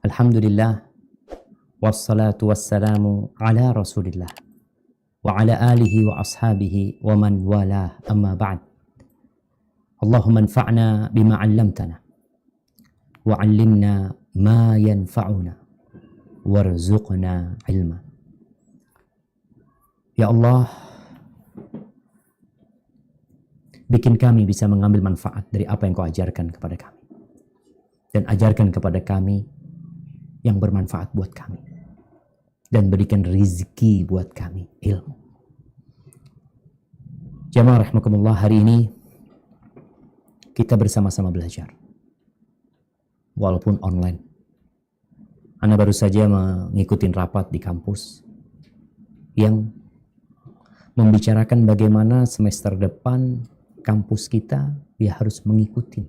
Alhamdulillah, wassalatu wassalamu ala rasulillah, wa ala alihi wa ashabihi wa man walah, amma ba'd. Allahumma anfa'na bima 'allamtana, wa 'allimna ma yanfa'una, warzuqna ilma. Ya Allah, bikin kami bisa mengambil manfaat dari apa yang Kau ajarkan kepada kami. Dan ajarkan kepada kami yang bermanfaat buat kami. Dan berikan rizki buat kami, ilmu. Jamaah rahimakumullah, hari ini kita bersama-sama belajar. Walaupun online. Ana baru saja mengikuti rapat di kampus yang membicarakan bagaimana semester depan kampus kita harus mengikuti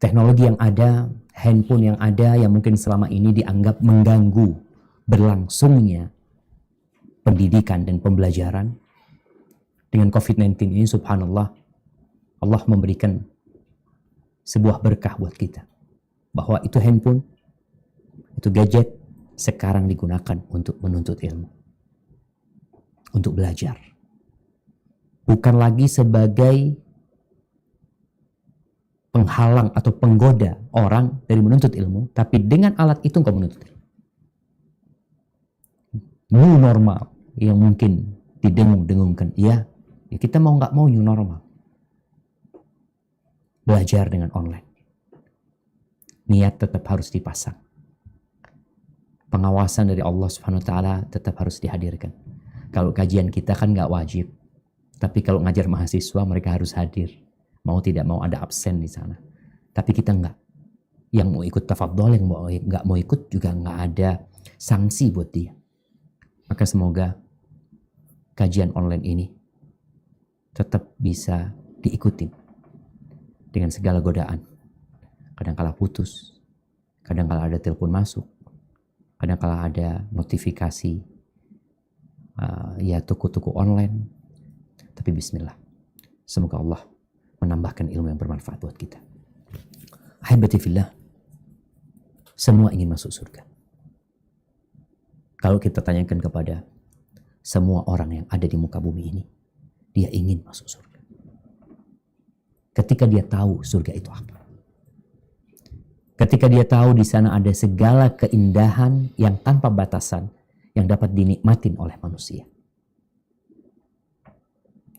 teknologi yang ada, handphone yang ada, yang mungkin selama ini dianggap mengganggu berlangsungnya pendidikan dan pembelajaran. Dengan COVID-19 ini, subhanallah, Allah memberikan sebuah berkah buat kita. Bahwa itu handphone, itu gadget, sekarang digunakan untuk menuntut ilmu. Untuk belajar. Bukan lagi sebagai penghalang atau penggoda orang dari menuntut ilmu, tapi dengan alat itu engkau menuntut ilmu. New normal yang mungkin didengung-dengungkan. Ya kita mau nggak mau new normal. Belajar dengan online. Niat tetap harus dipasang. Pengawasan dari Allah Subhanahu wa taala tetap harus dihadirkan. Kalau kajian kita kan nggak wajib. Tapi kalau ngajar mahasiswa mereka harus hadir. Mau tidak mau ada absen di sana. Tapi kita enggak. Yang mau ikut tafadhol, yang enggak mau ikut juga enggak ada sanksi buat dia. Maka semoga kajian online ini tetap bisa diikuti dengan segala godaan. Kadang-kala putus, kadang-kala ada telepon masuk, kadang-kala ada notifikasi toko-toko online. Tapi bismillah. Semoga Allah menambahkan ilmu yang bermanfaat buat kita. Ahibati fillah, semua ingin masuk surga. Kalau kita tanyakan kepada semua orang yang ada di muka bumi ini, dia ingin masuk surga. Ketika dia tahu surga itu apa. Ketika dia tahu di sana ada segala keindahan yang tanpa batasan yang dapat dinikmatin oleh manusia.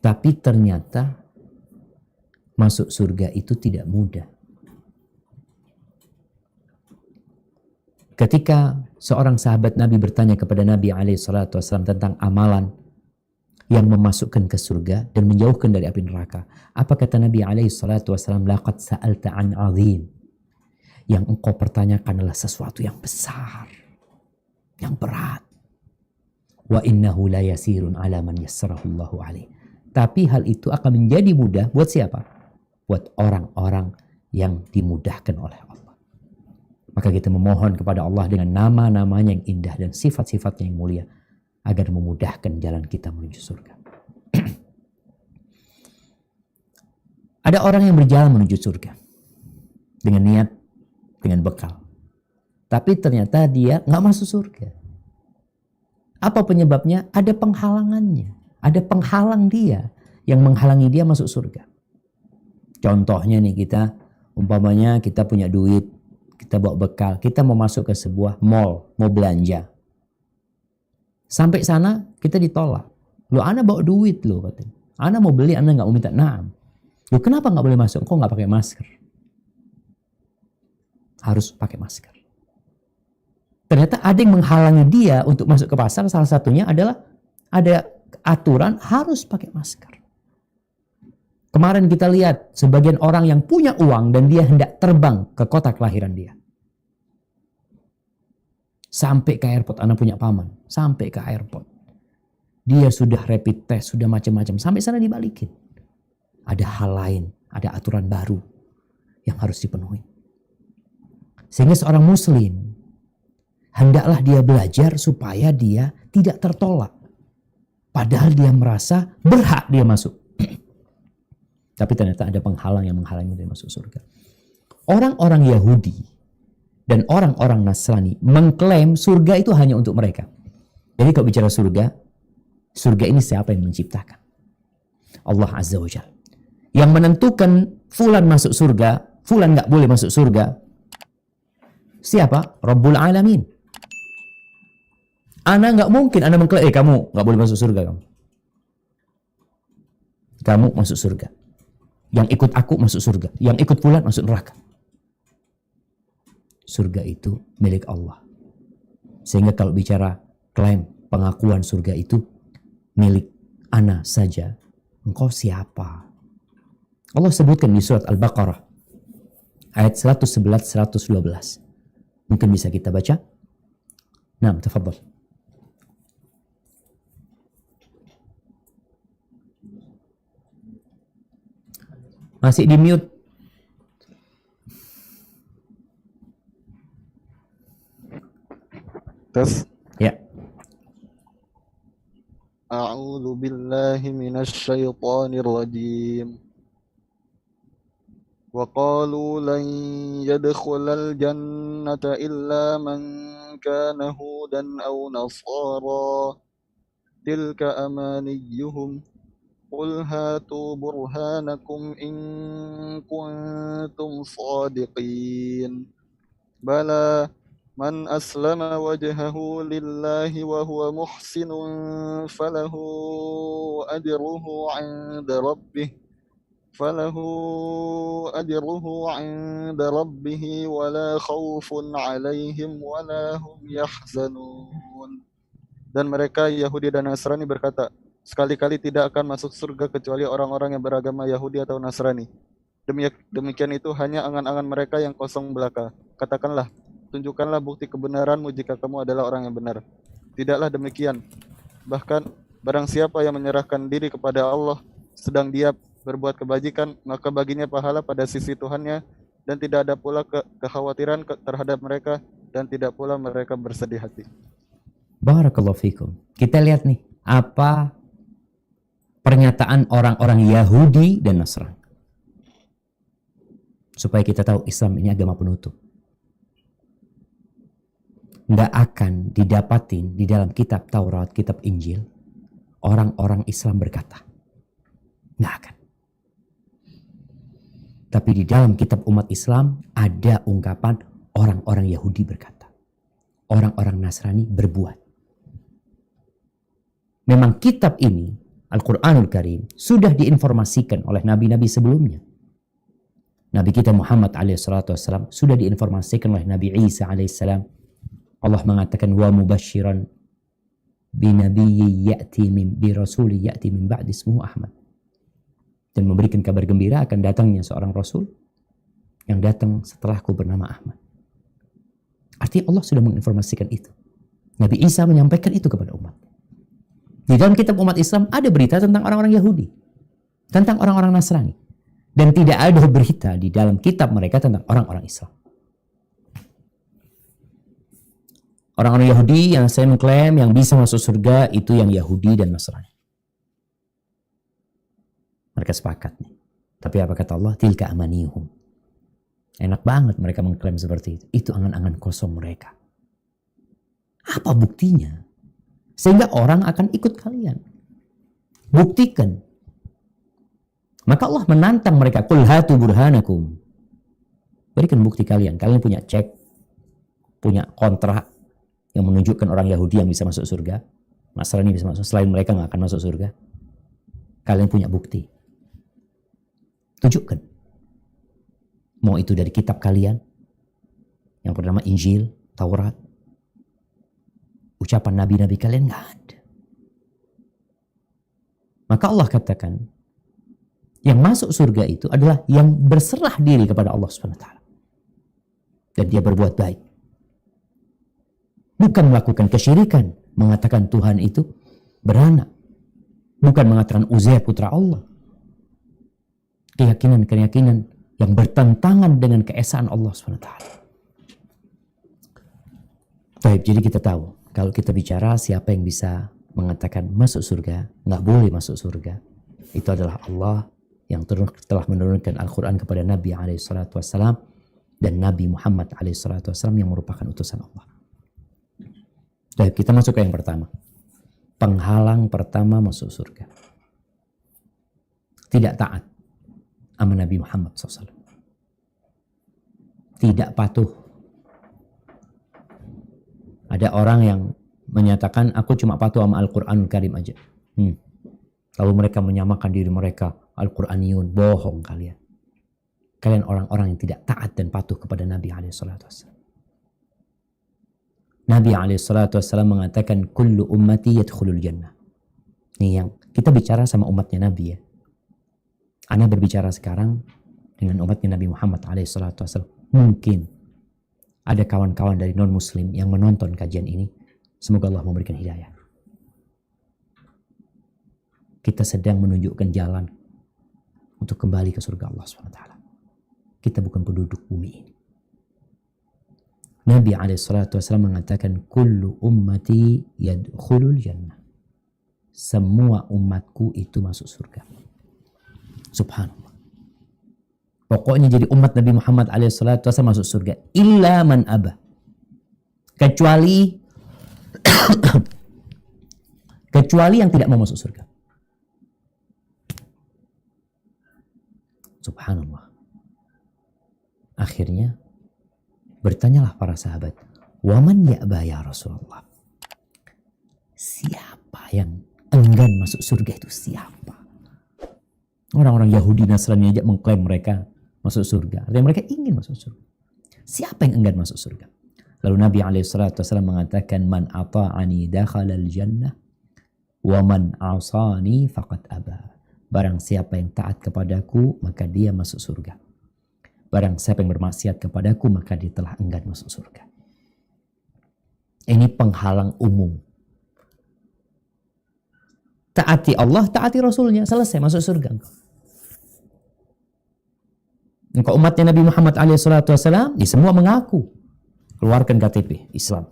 Tapi ternyata masuk surga itu tidak mudah. Ketika seorang sahabat Nabi bertanya kepada Nabi SAW tentang amalan yang memasukkan ke surga dan menjauhkan dari api neraka, apa kata Nabi SAW? Laqad sa'alta an azim. Yang engkau pertanyakan adalah sesuatu yang besar, yang berat. Wa innahu la yasirun ala man yassarahu Allahu alaih. Tapi hal itu akan menjadi mudah buat siapa? Buat orang-orang yang dimudahkan oleh Allah. Maka kita memohon kepada Allah dengan nama-namanya yang indah dan sifat-sifatnya yang mulia agar memudahkan jalan kita menuju surga. Ada orang yang berjalan menuju surga dengan niat, dengan bekal. Tapi ternyata dia nggak masuk surga. Apa penyebabnya? Ada penghalangannya. Ada penghalang dia yang menghalangi dia masuk surga. Contohnya nih, kita umpamanya kita punya duit, kita bawa bekal, kita mau masuk ke sebuah mall, mau belanja. Sampai sana kita ditolak. Loh, ana bawa duit loh, katanya. Ana mau beli, ana nggak mau minta naam. Loh, kenapa nggak boleh masuk? Kok nggak pakai masker? Harus pakai masker. Ternyata ada yang menghalangi dia untuk masuk ke pasar. Salah satunya adalah ada aturan harus pakai masker. Kemarin kita lihat sebagian orang yang punya uang dan dia hendak terbang ke kota kelahiran dia. Sampai ke airport, anak punya paman. Sampai ke airport. Dia sudah rapid test, sudah macam-macam. Sampai sana dibalikin. Ada hal lain, ada aturan baru yang harus dipenuhi. Sehingga seorang muslim, hendaklah dia belajar supaya dia tidak tertolak. Padahal dia merasa berhak dia masuk. Tapi ternyata ada penghalang yang menghalangi dia masuk surga. Orang-orang Yahudi Dan orang-orang Nasrani mengklaim surga itu hanya untuk mereka. Jadi kalau bicara surga, surga ini siapa yang menciptakan? Allah Azza wa Jalla. Yang menentukan fulan masuk surga, fulan nggak boleh masuk surga. Siapa? Rabbul Alamin. Ana nggak mungkin Ana mengklaim, kamu nggak boleh masuk surga kamu. Kamu masuk surga. Yang ikut aku masuk surga. Yang ikut fulan masuk neraka. Surga itu milik Allah. Sehingga kalau bicara klaim pengakuan surga itu milik Ana saja, engkau siapa? Allah sebutkan di surat Al-Baqarah ayat 111-112. Mungkin bisa kita baca. Nah, tafadhal. Masih di mute. Tes. Ya. A'udzu billahi minasy syaithanir rajim. Wa qalu lan yadkhulal jannata illa man kana hudan aw nasara. Tilka amaniyuhum. Qul hatu burhanakum in kuntum shadiqin. Bala man aslama wajhahu lillahi wa huwa muhsinun falahu ajruhu 'inda rabbih wa la khaufun 'alaihim wa la hum yahzanun. Dan mereka Yahudi dan Nasrani berkata, sekali-kali tidak akan masuk surga kecuali orang-orang yang beragama Yahudi atau Nasrani. Demikian itu hanya angan-angan mereka yang kosong belaka. Katakanlah, tunjukkanlah bukti kebenaranmu jika kamu adalah orang yang benar. Tidaklah demikian. Bahkan barang siapa yang menyerahkan diri kepada Allah sedang dia berbuat kebajikan, maka baginya pahala pada sisi Tuhannya, dan tidak ada pula kekhawatiran terhadap mereka, dan tidak pula mereka bersedih hati. Barakallahu fikum. Kita lihat nih, apa pernyataan orang-orang Yahudi dan Nasrani. Supaya kita tahu Islam ini agama penutup. Nggak akan didapatin di dalam kitab Taurat, kitab Injil, orang-orang Islam berkata. Nggak akan. Tapi di dalam kitab umat Islam ada ungkapan orang-orang Yahudi berkata. Orang-orang Nasrani berbuat. Memang kitab ini, Al-Quranul Karim, sudah diinformasikan oleh nabi-nabi sebelumnya. Nabi kita Muhammad alaihissalam sudah diinformasikan oleh Nabi Isa alaihissalam. Allah mengatakan, wa mubashiran binabiyyi ya'ti min birasuli ya'ti min ba'di ismuhu Ahmad. Dan memberikan kabar gembira akan datangnya seorang rasul yang datang setelahku bernama Ahmad. Artinya Allah sudah menginformasikan itu. Nabi Isa menyampaikan itu kepada umat. Di dalam kitab umat Islam ada berita tentang orang-orang Yahudi, tentang orang-orang Nasrani. Dan tidak ada berita di dalam kitab mereka tentang orang-orang Islam. Orang-orang Yahudi yang saya mengklaim yang bisa masuk surga itu yang Yahudi dan Nasrani. Mereka sepakat nih. Tapi apa kata Allah? Tilka amaniyuhum. Enak banget mereka mengklaim seperti itu. Itu angan-angan kosong mereka. Apa buktinya? Sehingga orang akan ikut kalian. Buktikan. Maka Allah menantang mereka. Qul hatu burhanakum. Berikan bukti kalian. Kalian punya cek. Punya kontrak. Yang menunjukkan orang Yahudi yang bisa masuk surga. Nasrani bisa masuk. Selain mereka gak akan masuk surga. Kalian punya bukti. Tunjukkan. Mau itu dari kitab kalian. Yang bernama Injil, Taurat. Ucapan nabi-nabi kalian gak ada. Maka Allah katakan. Yang masuk surga itu adalah yang berserah diri kepada Allah SWT. Dan dia berbuat baik. Bukan melakukan kesyirikan. Mengatakan Tuhan itu beranak. Bukan mengatakan Uzair putra Allah. Keyakinan-keyakinan yang bertentangan dengan keesaan Allah SWT. Baik, jadi kita tahu. Kalau kita bicara siapa yang bisa mengatakan masuk surga, nggak boleh masuk surga. Itu adalah Allah yang telah menurunkan Al-Quran kepada Nabi SAW dan Nabi Muhammad SAW yang merupakan utusan Allah. Baik, kita masuk ke yang pertama. Penghalang pertama masuk surga. Tidak taat sama Nabi Muhammad SAW. Tidak patuh. Ada orang yang menyatakan, aku cuma patuh sama Al-Quranul Karim aja. Lalu mereka menyamakan diri mereka Al-Quraniyun. Bohong kalian. Kalian orang-orang yang tidak taat dan patuh kepada Nabi SAW. Nabi SAW mengatakan, kullu ummati yadkhulul jannah. Ini yang kita bicara sama umatnya Nabi ya. Ana berbicara sekarang dengan umatnya Nabi Muhammad SAW. Mungkin ada kawan-kawan dari non-muslim yang menonton kajian ini. Semoga Allah memberikan hidayah. Kita sedang menunjukkan jalan untuk kembali ke surga Allah SWT. Kita bukan penduduk bumi ini. Nabi SAW mengatakan, kullu ummati yadkhulul jannah. Semua umatku itu masuk surga. Subhanallah. Pokoknya jadi umat Nabi Muhammad SAW masuk surga. Illa man aba. Kecuali yang tidak mau masuk surga. Subhanallah. Akhirnya bertanyalah para sahabat, waman ya'ba ya Rasulullah? Siapa yang enggan masuk surga itu siapa? Orang-orang Yahudi Nasrani aja mengklaim mereka masuk surga. Artinya mereka ingin masuk surga. Siapa yang enggan masuk surga? Lalu Nabi SAW mengatakan, man ata'ani dakhalal jannah wa man asani faqad aba. Barang siapa yang taat kepadaku, maka dia masuk surga. Barang siapa yang bermaksiat kepadaku, maka dia telah enggan masuk surga. Ini penghalang umum. Taati Allah, taati Rasulnya, selesai masuk surga. Engkau umatnya Nabi Muhammad SAW, di semua mengaku. Keluarkan KTP Islam.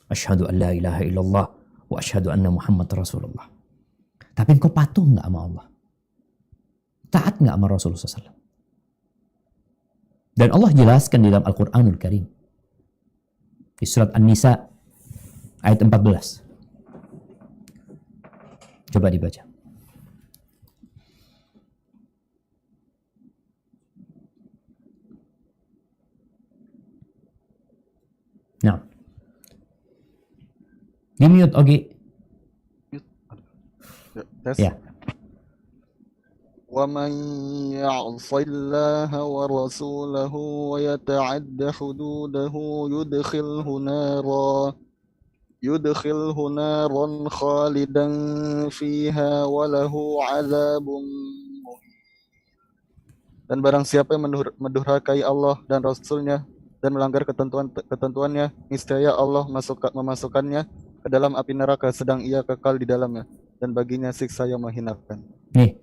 Asyhadu an la ilaha illallah wa asyhadu anna Muhammad Rasulullah. Tapi engkau patuh nggak sama Allah? Taat nggak sama Rasulullah SAW? Dan Allah jelaskan di dalam Al-Quranul Karim. Di surat An-Nisa ayat 14. Coba dibaca. Nah. Di-mute, Ogi. Ya. ومن يعص الله ورسوله ويتعد حدوده يدخله نارا خالدا فيها وله عذاب مهين. Dan barang siapa yang mendurhakai Allah dan Rasulnya dan melanggar ketentuannya, niscaya Allah memasukkannya ke dalam api neraka sedang ia kekal di dalamnya, dan baginya siksa yang menghinakan. Nih,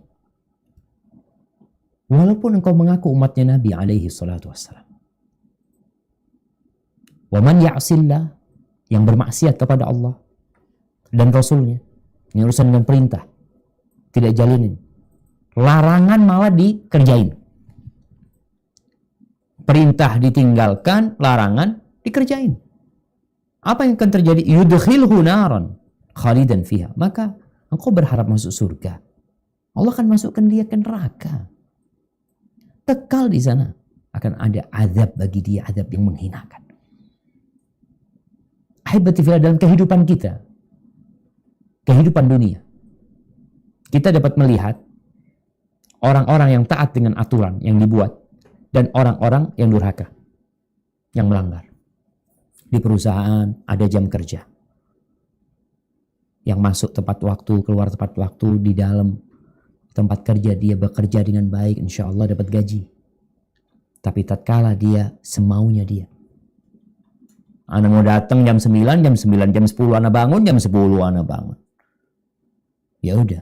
walaupun engkau mengaku umatnya Nabi alaihi salatu wassalam. Wa man ya'sillah, yang bermaksiat kepada Allah dan Rasulnya. Ini urusan dengan perintah. Tidak jalinin. Larangan malah dikerjain. Perintah ditinggalkan, larangan dikerjain. Apa yang akan terjadi? Yudkhilhu naran khalidan fiha. Maka engkau berharap masuk surga. Allah akan masukkan dia ke neraka. Kekal di sana. Akan ada azab bagi dia, azab yang menghinakan. Ahibati fillah, dalam kehidupan kita, kehidupan dunia, kita dapat melihat orang-orang yang taat dengan aturan yang dibuat dan orang-orang yang durhaka, yang melanggar. Di perusahaan ada jam kerja. Yang masuk tepat waktu, keluar tepat waktu, di dalam tempat kerja dia bekerja dengan baik, insya Allah dapat gaji. Tapi tatkala dia semaunya dia. Ana mau datang jam 9, jam 10 ana bangun, jam 10 ana bangun. Ya udah.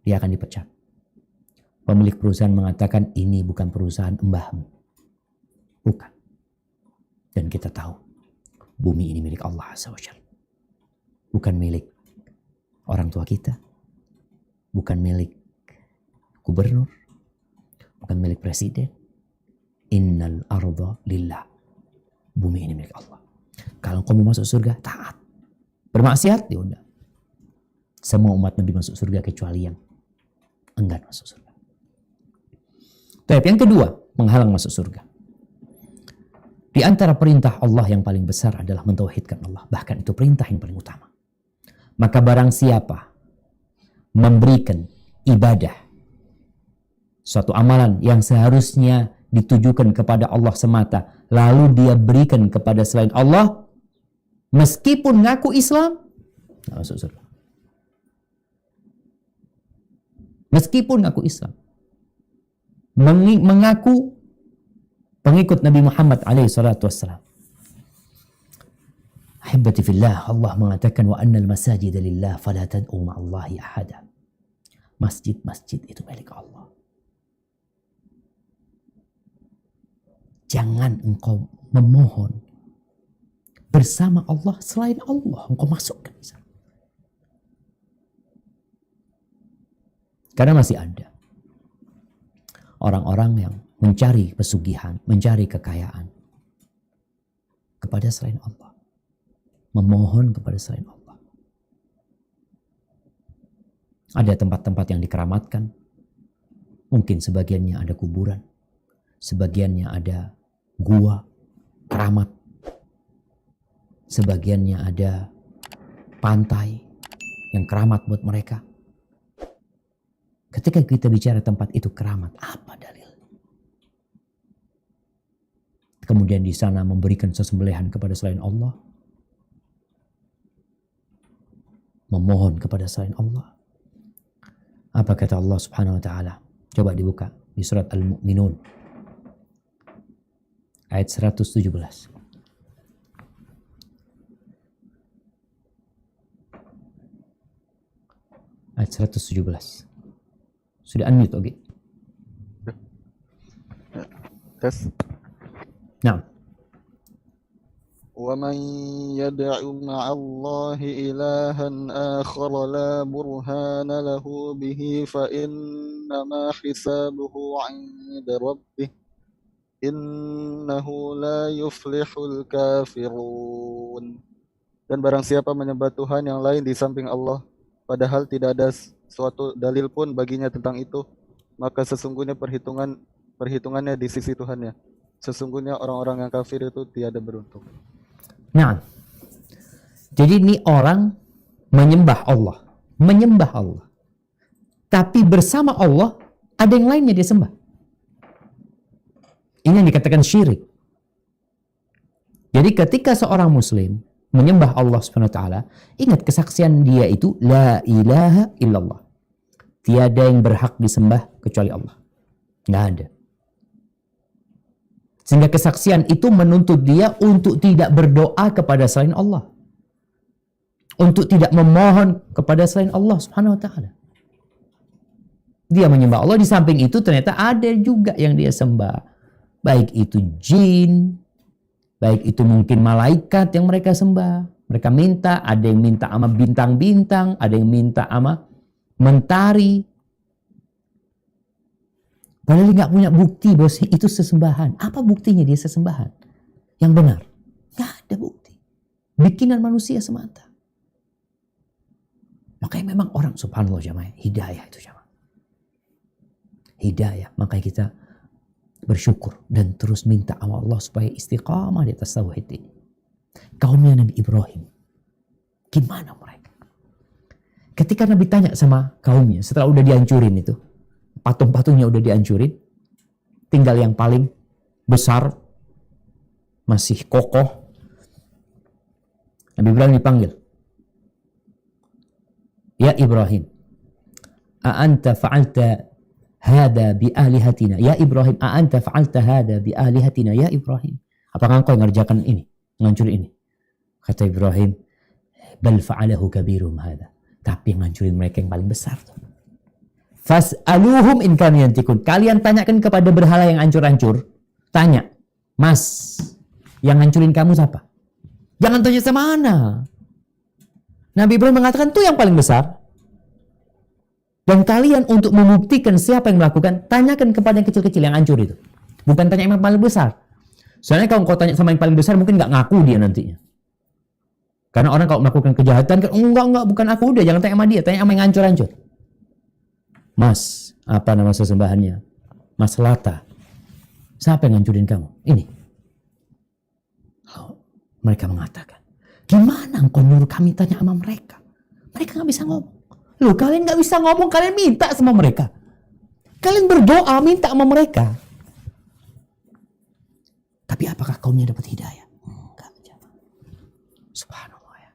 Dia akan dipecat. Pemilik perusahaan mengatakan ini bukan perusahaan mbahmu. Bukan. Dan kita tahu bumi ini milik Allah Azza wa Jalla. Bukan milik orang tua kita. Bukan milik gubernur. Bukan milik presiden. Innal arda lillah. Bumi ini milik Allah. Kalau kamu masuk surga, taat. Bermaksiat, ya udah. Semua umat Nabi masuk surga kecuali yang enggan masuk surga. Tapi yang kedua, menghalang masuk surga. Di antara perintah Allah yang paling besar adalah mentauhidkan Allah. Bahkan itu perintah yang paling utama. Maka barang siapa memberikan ibadah, suatu amalan yang seharusnya ditujukan kepada Allah semata, lalu dia berikan kepada selain Allah, meskipun ngaku Islam, nggak masuk surga. Meskipun ngaku Islam, mengaku pengikut Nabi Muhammad SAW. Ahibati fillah, Allah mengatakan wa annal masajid lillah fala tad'u ma'allahi ahada. Masjid-masjid itu milik Allah. Jangan engkau memohon bersama Allah selain Allah, engkau masukkan di sana. Karena masih ada orang-orang yang mencari pesugihan, mencari kekayaan kepada selain Allah. Memohon kepada selain Allah. Ada tempat-tempat yang dikeramatkan. Mungkin sebagiannya ada kuburan. Sebagiannya ada gua keramat. Sebagiannya ada pantai yang keramat buat mereka. Ketika kita bicara tempat itu keramat, apa dalil? Kemudian di sana memberikan sesembelihan kepada selain Allah. Memohon kepada selain Allah. Apa kata Allah Subhanahu wa taala? Coba dibuka di surat Al-Mu'minun ayat 117. Ayat 117. Sudah unmute, oke? Tes. Nah. وَمَنْ يَدْعُ مَعَ اللَّهِ إِلَهًا آخَرَ لَا بُرْهَانَ لَهُ بِهِ فَإِنَّمَا حِسَابُهُ عِنْدَ رَبِّهِ إِنَّهُ لَا يُفْلِحُ الْكَافِرُونَ. Dan barang siapa menyembah Tuhan yang lain di samping Allah, padahal tidak ada suatu dalil pun baginya tentang itu, maka sesungguhnya perhitungannya di sisi Tuhannya. Sesungguhnya orang-orang yang kafir itu tiada beruntung. Nah, jadi ini orang menyembah Allah. Tapi bersama Allah, ada yang lainnya dia sembah. Ini yang dikatakan syirik. Jadi ketika seorang muslim menyembah Allah SWT, ingat kesaksian dia itu la ilaha illallah. Tiada yang berhak disembah kecuali Allah. Nggak ada. Sehingga kesaksian itu menuntut dia untuk tidak berdoa kepada selain Allah. Untuk tidak memohon kepada selain Allah Subhanahu wa taala. Dia menyembah Allah, di samping itu ternyata ada juga yang dia sembah. Baik itu jin, baik itu mungkin malaikat yang mereka sembah. Mereka minta, ada yang minta sama bintang-bintang, ada yang minta sama mentari. Padahal dia nggak punya bukti bahwa itu sesembahan. Apa buktinya dia sesembahan? Yang benar. Nggak ada bukti. Bikinan manusia semata. Makanya memang orang, subhanallah jamaah, hidayah itu jamaah. Hidayah. Makanya kita bersyukur dan terus minta sama Allah supaya istiqamah di atas tauhid ini. Kaumnya Nabi Ibrahim. Gimana mereka? Ketika Nabi tanya sama kaumnya setelah udah dihancurin itu. Patung-patungnya udah dihancurin. Tinggal yang paling besar. Masih kokoh. Nabi Ibrahim dipanggil. Ya Ibrahim. A'anta fa'alta hada bi'alihatina. Ya Ibrahim. A'anta fa'alta hada bi'alihatina. Ya Ibrahim. Apakah engkau yang ngerjakan ini? Ngancurin ini? Kata Ibrahim. Bal fa'alahu kabirum hada. Tapi yang ngancurin mereka yang paling besar tuh. Fas'aluhum in kanu yantikun. Kalian tanyakan kepada berhala yang hancur-hancur. Tanya, Mas, yang ngancurin kamu siapa? Jangan tanya sama ana. Nabi Ibrahim mengatakan itu yang paling besar. Dan kalian untuk membuktikan siapa yang melakukan, tanyakan kepada yang kecil-kecil yang hancur itu. Bukan tanya yang paling besar. Soalnya kalau kau tanya sama yang paling besar, mungkin nggak ngaku dia nantinya. Karena orang kalau melakukan kejahatan, kan, enggak, bukan aku, udah jangan tanya sama dia, tanya sama yang hancur-hancur. Mas, apa nama sesembahannya? Mas Lata. Siapa yang ngancurin kamu? Ini. Lalu mereka mengatakan, gimana engkau nyuruh kami tanya sama mereka? Mereka nggak bisa ngomong. Loh, kalian nggak bisa ngomong, kalian minta sama mereka. Kalian berdoa, minta sama mereka. Tapi apakah kaumnya dapat hidayah? Enggak. Subhanallah ya.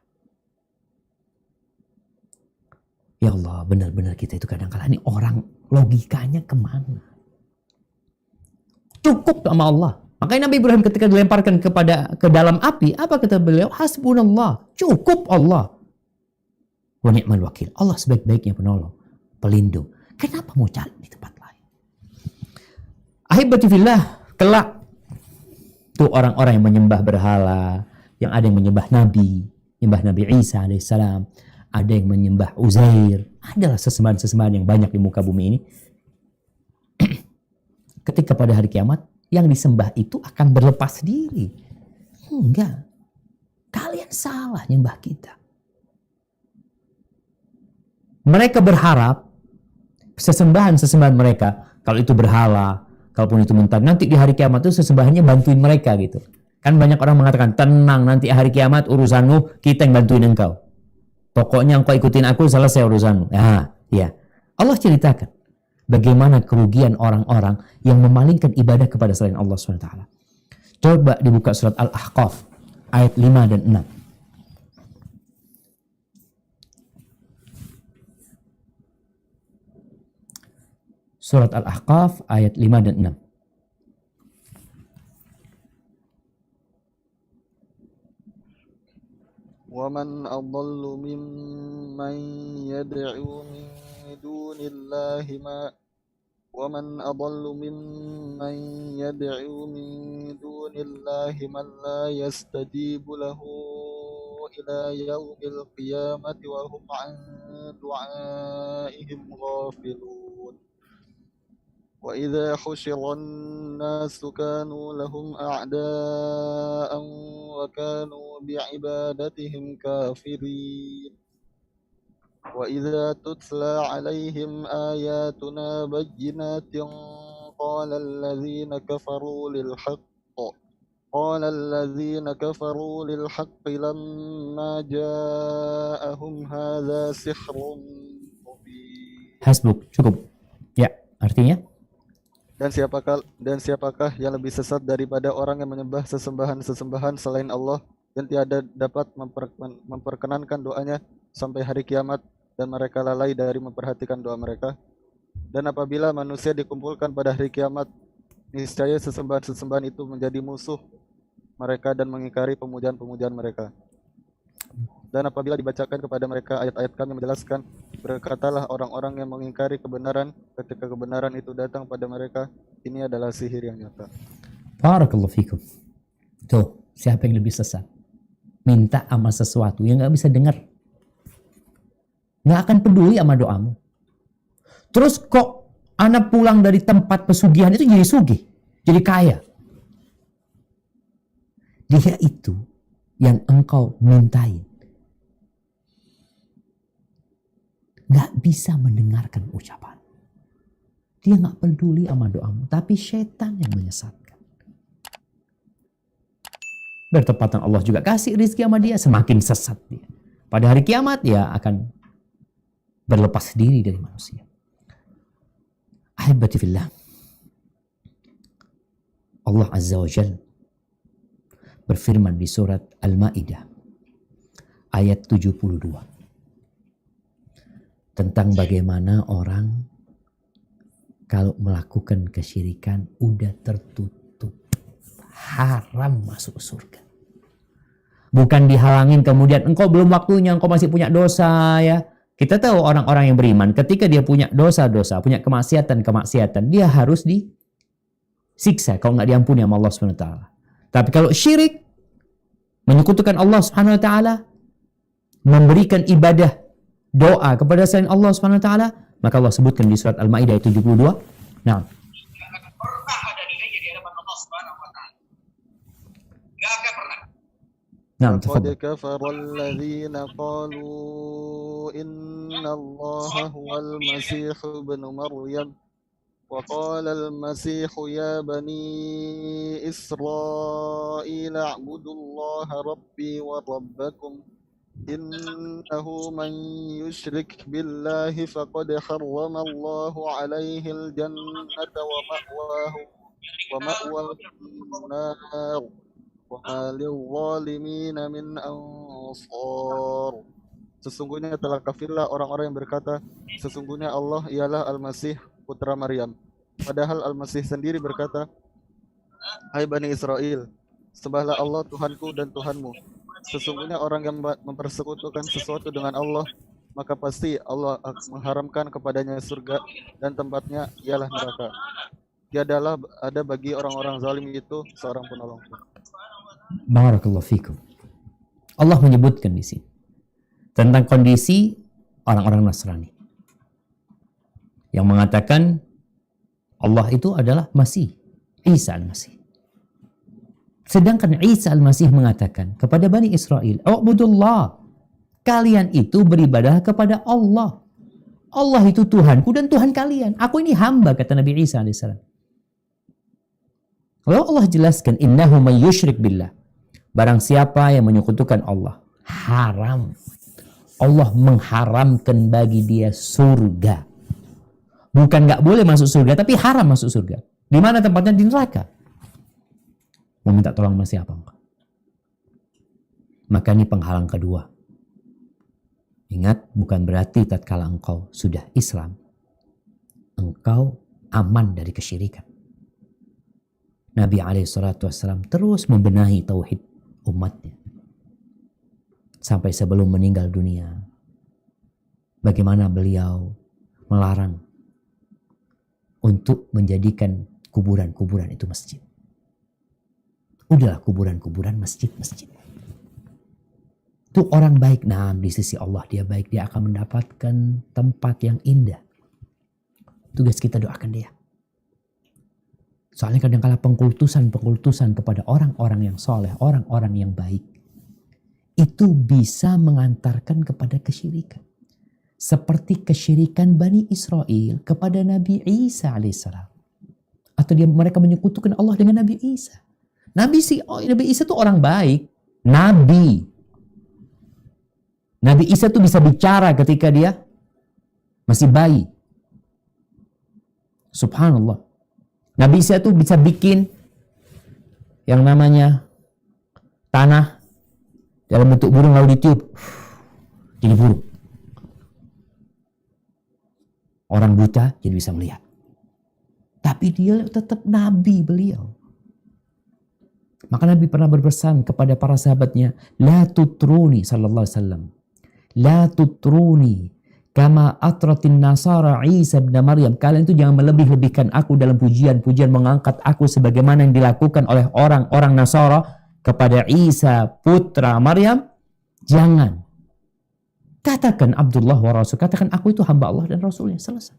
Ya Allah, benar-benar kita itu kadang-kala ini orang logikanya kemana? Cukup sama Allah. Makanya Nabi Ibrahim ketika dilemparkan ke dalam api, apa kata beliau? Hasbunallah. Cukup Allah. Wa ni'mal wakil. Allah sebaik-baiknya penolong, pelindung. Kenapa mau cari di tempat lain? Ahibati fillah, kelak tuh orang-orang yang menyembah berhala, yang ada yang menyembah Nabi Isa alaihissalam, ada yang menyembah Uzair, adalah sesembahan-sesembahan yang banyak di muka bumi ini. Ketika pada hari kiamat, yang disembah itu akan berlepas diri. Enggak. Kalian salah nyembah kita. Mereka berharap sesembahan-sesembahan mereka, kalau itu berhala, kalaupun itu mentar, nanti di hari kiamat itu sesembahannya bantuin mereka gitu. Kan banyak orang mengatakan, tenang, nanti hari kiamat urusanmu, kita yang bantuin engkau. Pokoknya engkau ikutin aku, selesai urusanmu. Ya. Allah ceritakan bagaimana kerugian orang-orang yang memalingkan ibadah kepada selain Allah SWT. Coba dibuka surat Al-Ahqaf ayat 5 dan 6. Surat Al-Ahqaf ayat 5 dan 6. وَمَنْ أَضَلُّ مِمَّنْ يَدْعُو مِنْ دُونِ اللَّهِ مَنْ لَا يَسْتَجِيبُ لَهُ إِلَى يَوْمِ الْقِيَامَةِ وَهُمْ عَنْ دُعَائِهِمْ غَافِلُونَ وَإِذَا حُشِرَ النَّاسُ كَانُوا لَهُمْ أَعْدَاءً وَكَانُوا بِعِبَادَتِهِمْ كَافِرِينَ وَإِذَا تُتْلَى عَلَيْهِمْ آيَاتُنَا بَيِّنَاتٍ قَالَ الَّذِينَ كَفَرُوا لِلْحَقِّ لَمَّا جَاءَهُمْ هَذَا سِحْرٌ مُبِينٌ. Hasbuk, cukup. Ya, artinya? Dan siapakah yang lebih sesat daripada orang yang menyembah sesembahan-sesembahan selain Allah yang tiada dapat memperkenankan doanya sampai hari kiamat, dan mereka lalai dari memperhatikan doa mereka. Dan apabila manusia dikumpulkan pada hari kiamat, niscaya sesembahan-sesembahan itu menjadi musuh mereka dan mengingkari pemujaan-pemujaan mereka. Dan apabila dibacakan kepada mereka ayat-ayat kami menjelaskan, berkatalah orang-orang yang mengingkari kebenaran ketika kebenaran itu datang pada mereka, ini adalah sihir yang nyata. Barakallahu fikum. Tuh, siapa yang lebih sesat? Minta sama sesuatu yang gak bisa dengar. Gak akan peduli sama doamu. Terus kok anak pulang dari tempat pesugihan itu jadi sugih, jadi kaya. Dia itu yang engkau mintain gak bisa mendengarkan ucapan. Dia gak peduli sama doamu, tapi setan yang menyesatkan. Bertepatan Allah juga kasih rizki sama dia, semakin sesat dia. Pada hari kiamat dia akan berlepas diri dari manusia. Ahibati fillah, Allah Azza wa Jalla berfirman di surat Al-Ma'idah ayat 72 tentang bagaimana orang kalau melakukan kesyirikan udah tertutup, haram masuk surga. Bukan dihalangin kemudian engkau belum waktunya, engkau masih punya dosa ya. Kita tahu orang-orang yang beriman ketika dia punya dosa-dosa, punya kemaksiatan, dia harus disiksa kalau nggak diampuni sama Allah SWT. Tapi kalau syirik, menyekutukan Allah SWT, memberikan ibadah doa kepada selain Allah SWT, maka Allah sebutkan di surat Al-Maidah 72. Nah, pernah ada dirinya di hadapan Naam, لقد tafadhal. كفر الذين قالوا إن الله هو المسيح ابن مريم وقال المسيح يا بني إسرائيل اعبدوا الله ربي وربكم إنه من يشرك بالله فقد حرم الله عليه الجنة ومأواه النار وما للظالمين من أنصار. Sesungguhnya telah kafirlah orang-orang yang berkata, sesungguhnya Allah ialah Al-Masih putra Maryam. Padahal Al-Masih sendiri berkata, hai Bani Israel, sembahlah Allah Tuhanku dan Tuhanmu. Sesungguhnya orang yang mempersekutukan sesuatu dengan Allah, maka pasti Allah akan mengharamkan kepadanya surga dan tempatnya ialah neraka. Tiadalah ada bagi orang-orang zalim itu seorang penolong. Barakallahu fikum. Allah menyebutkan di sini tentang kondisi orang-orang Nasrani yang mengatakan Allah itu adalah Masih, Isa Al-Masih. Sedangkan Isa Al-Masih mengatakan kepada Bani Israel, "Ubudullah." Kalian itu beribadah kepada Allah. Allah itu Tuhanku dan Tuhan kalian. Aku ini hamba, kata Nabi Isa alaihissalam. Lalu Allah jelaskan, "Innahu may yusyrik billah." Barang siapa yang menyekutukan Allah, haram. Allah mengharamkan bagi dia surga. Bukan nggak boleh masuk surga, tapi haram masuk surga. Di mana tempatnya? Di neraka. Mau minta tolong sama siapa? Maka ini penghalang kedua. Ingat, bukan berarti tatkala engkau sudah Islam, engkau aman dari kesyirikan. Nabi SAW terus membenahi tauhid umatnya. Sampai sebelum meninggal dunia, bagaimana beliau melarang untuk menjadikan kuburan-kuburan itu masjid. Udahlah kuburan-kuburan masjid-masjid. Itu orang baik, nah di sisi Allah dia baik, dia akan mendapatkan tempat yang indah. Tugas kita doakan dia. Soalnya kadang-kala pengkultusan kepada orang-orang yang soleh, orang-orang yang baik, itu bisa mengantarkan kepada kesyirikan. Seperti kesyirikan Bani Israel kepada Nabi Isa alaihissalam. Atau mereka menyekutukan Allah dengan Nabi Isa. Nabi Isa itu orang baik. Nabi Isa itu bisa bicara ketika dia masih bayi. Subhanallah. Nabi Isa itu bisa bikin yang namanya tanah dalam bentuk burung lalu ditiup. Jadi burung. Orang buta jadi bisa melihat. Tapi dia tetap Nabi beliau. Maka Nabi pernah berpesan kepada para sahabatnya, La tutruni sallallahu alaihi wasallam. La tutruni kama atratin nasara Isa bin Maryam. Kalian itu jangan melebih-lebihkan aku dalam pujian-pujian, mengangkat aku sebagaimana yang dilakukan oleh orang-orang Nasara kepada Isa putra Maryam. Jangan. Katakan Abdullah wa Rasul. Katakan aku itu hamba Allah dan Rasulnya. Selesai.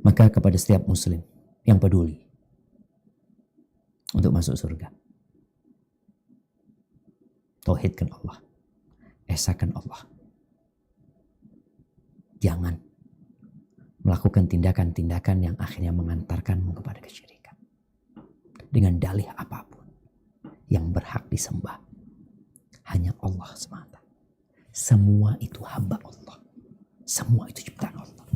Maka kepada setiap muslim yang peduli untuk masuk surga, tauhidkan Allah, esakan Allah. Jangan melakukan tindakan-tindakan yang akhirnya mengantarkanmu kepada kesyirikan. Dengan dalih apapun, yang berhak disembah hanya Allah semata. Semua itu hamba Allah. Semua itu ciptaan Allah.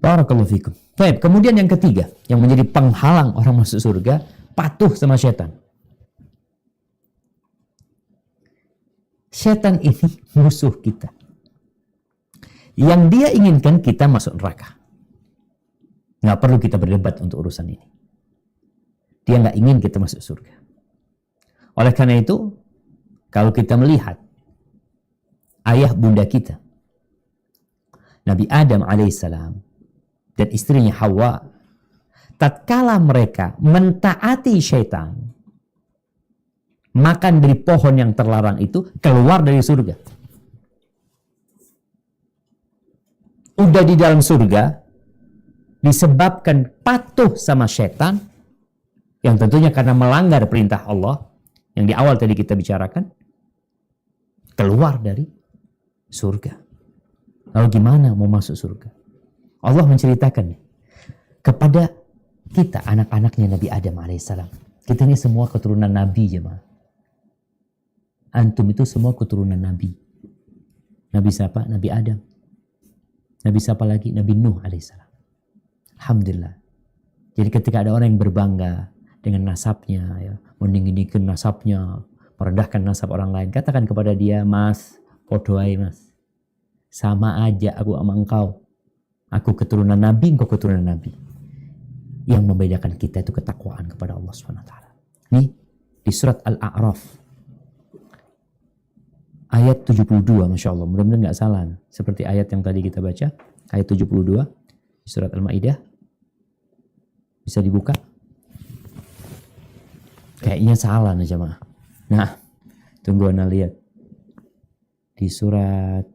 Barakallahu fikum. Baik, kemudian yang ketiga yang menjadi penghalang orang masuk surga, patuh sama setan. Setan ini musuh kita. Yang dia inginkan kita masuk neraka. Nggak perlu kita berdebat untuk urusan ini. Dia nggak ingin kita masuk surga. Oleh karena itu, kalau kita melihat ayah bunda kita, Nabi Adam alaihissalam dan istrinya Hawa, tatkala mereka mentaati syaitan, makan dari pohon yang terlarang itu, keluar dari surga. Udah di dalam surga, disebabkan patuh sama syaitan, yang tentunya karena melanggar perintah Allah yang di awal tadi kita bicarakan, keluar dari surga. Lalu gimana mau masuk surga? Allah menceritakan kepada kita, anak-anaknya Nabi Adam alaihissalam. Kita ini semua keturunan Nabi, jemaah. Antum itu semua keturunan Nabi. Nabi siapa? Nabi Adam. Nabi siapa lagi? Nabi Nuh alaihissalam. Alhamdulillah. Jadi ketika ada orang yang berbangga dengan nasabnya, ya, meninggikan nasabnya, merendahkan nasab orang lain, katakan kepada dia, Mas, podoai Mas. Sama aja aku sama engkau. Aku keturunan Nabi, engkau keturunan Nabi. Yang membedakan kita itu ketakwaan kepada Allah SWT. Nih, di surat Al-A'raf. Ayat 72, Masya Allah. Mudah-mudahan gak salah. Seperti ayat yang tadi kita baca. Ayat 72. Di surat Al-Ma'idah. Bisa dibuka? Kayaknya salah nih jemaah. Nah, tunggu Anda lihat. Di surat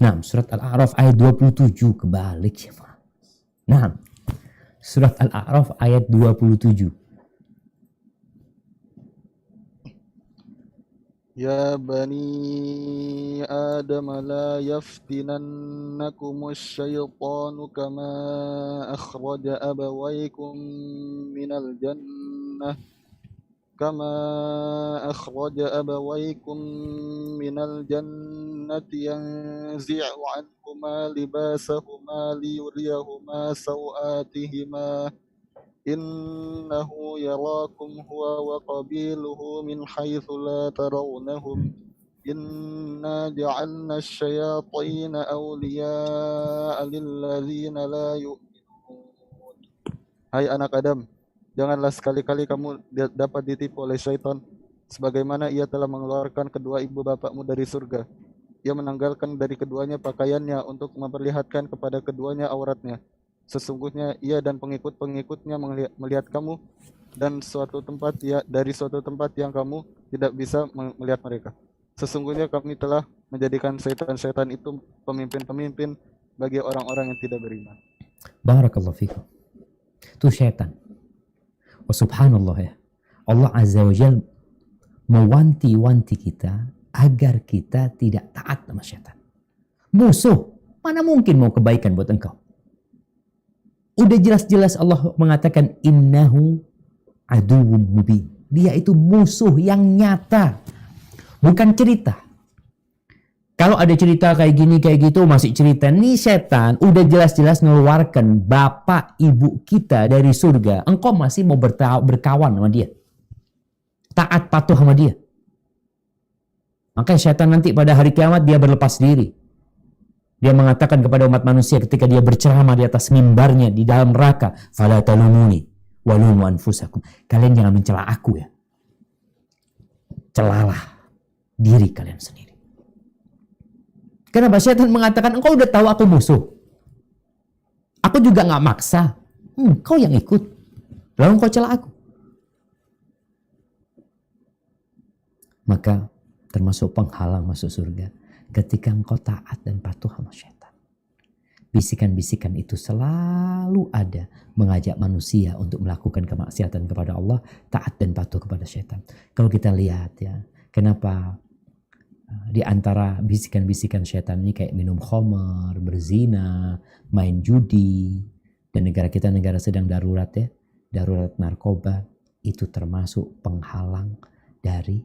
Nah, surat Al-A'raf ayat 27 kebalik ya, Pak. Nah, surat Al-A'raf ayat 27. Ya bani Adam la yaftinannakum asy-syaitanu kama akhraja abawaykum minal jannah كما أخرج أبويكم من الجنة ينزع عنهما لباسهما ليريهما سوآتهما إنه يراكم هو وقبيله من حيث لا ترونهم إنا جعلنا الشياطين أولياء للذين لا يؤمنون. Hai anak Adam, janganlah sekali-kali kamu dapat ditipu oleh syaitan, sebagaimana ia telah mengeluarkan kedua ibu bapakmu dari surga. Ia menanggalkan dari keduanya pakaiannya untuk memperlihatkan kepada keduanya auratnya. Sesungguhnya ia dan pengikut-pengikutnya melihat kamu dan dari suatu tempat yang kamu tidak bisa melihat mereka. Sesungguhnya kami telah menjadikan syaitan-syaitan itu pemimpin-pemimpin bagi orang-orang yang tidak beriman. Barakallahu fikum. Itu syaitan. Oh, subhanallah ya. Allah Azza wa Jalla mewanti-wanti kita agar kita tidak taat sama syaitan. Musuh, mana mungkin mau kebaikan buat engkau? Udah jelas-jelas Allah mengatakan innahu aduwwum mubin. Dia itu musuh yang nyata. Bukan cerita. Kalau ada cerita kayak gini kayak gitu masih cerita. Nih setan udah jelas-jelas mengeluarkan bapak ibu kita dari surga. Engkau masih mau berkawan sama dia. Taat patuh sama dia. Makanya setan nanti pada hari kiamat dia berlepas diri. Dia mengatakan kepada umat manusia ketika dia berceramah di atas mimbarnya di dalam neraka, "Fala talumuni walumu anfusakum." Kalian jangan mencela aku ya. Celalah diri kalian sendiri. Kenapa? Syaitan mengatakan, engkau udah tahu aku musuh. Aku juga gak maksa. Kau yang ikut. Lalu engkau celah aku. Maka termasuk penghalang masuk surga. Ketika engkau taat dan patuh sama syaitan. Bisikan-bisikan itu selalu ada. Mengajak manusia untuk melakukan kemaksiatan kepada Allah. Taat dan patuh kepada syaitan. Kalau kita lihat ya. Kenapa di antara bisikan-bisikan syaitan ini kayak minum khamar, berzina, main judi, dan negara kita negara sedang darurat ya, darurat narkoba, itu termasuk penghalang dari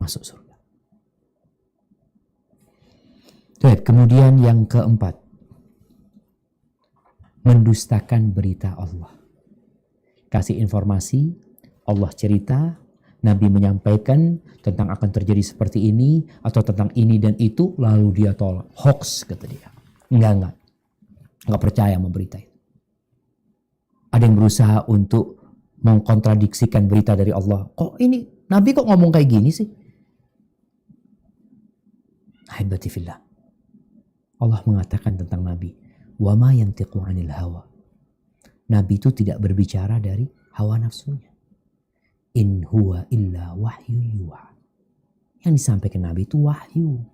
masuk surga. Kemudian yang keempat, mendustakan berita Allah. Kasih informasi, Allah cerita, Nabi menyampaikan tentang akan terjadi seperti ini atau tentang ini dan itu, lalu dia tolak. Hoax kata dia. Enggak percaya sama berita itu. Ada yang berusaha untuk mengkontradiksikan berita dari Allah. Kok ini Nabi kok ngomong kayak gini sih? Ahibati fillah. Allah mengatakan tentang Nabi, wa ma yantiqu 'anil hawa. Nabi itu tidak berbicara dari hawa nafsunya. In huwa illa wahyu yuha. Yang disampaikan Nabi itu wahyu.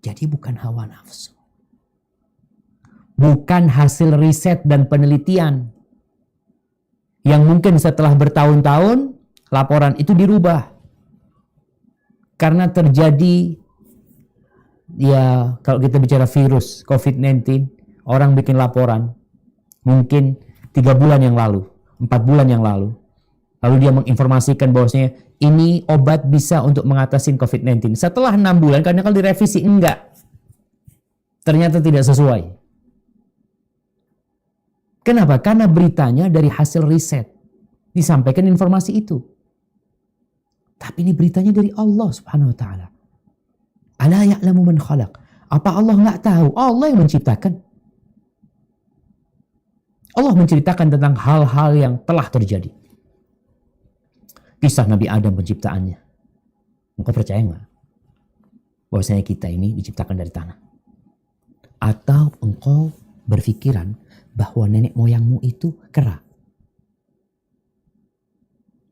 Jadi bukan hawa nafsu. Bukan hasil riset dan penelitian. Yang mungkin setelah bertahun-tahun laporan itu dirubah. Karena terjadi, ya kalau kita bicara virus COVID-19, orang bikin laporan mungkin 3 bulan yang lalu, 4 bulan yang lalu. Lalu dia menginformasikan bahwasanya ini obat bisa untuk mengatasi COVID-19. Setelah 6 bulan, karena kalau direvisi, enggak. Ternyata tidak sesuai. Kenapa? Karena beritanya dari hasil riset. Disampaikan informasi itu. Tapi ini beritanya dari Allah Subhanahu wa ta'ala. Ala ya'lamu man khalaq. Apa Allah nggak tahu? Allah yang menciptakan. Allah menceritakan tentang hal-hal yang telah terjadi. Kisah Nabi Adam penciptaannya. Engkau percaya nggak? Bahwasanya kita ini diciptakan dari tanah. Atau engkau berpikiran bahwa nenek moyangmu itu kera.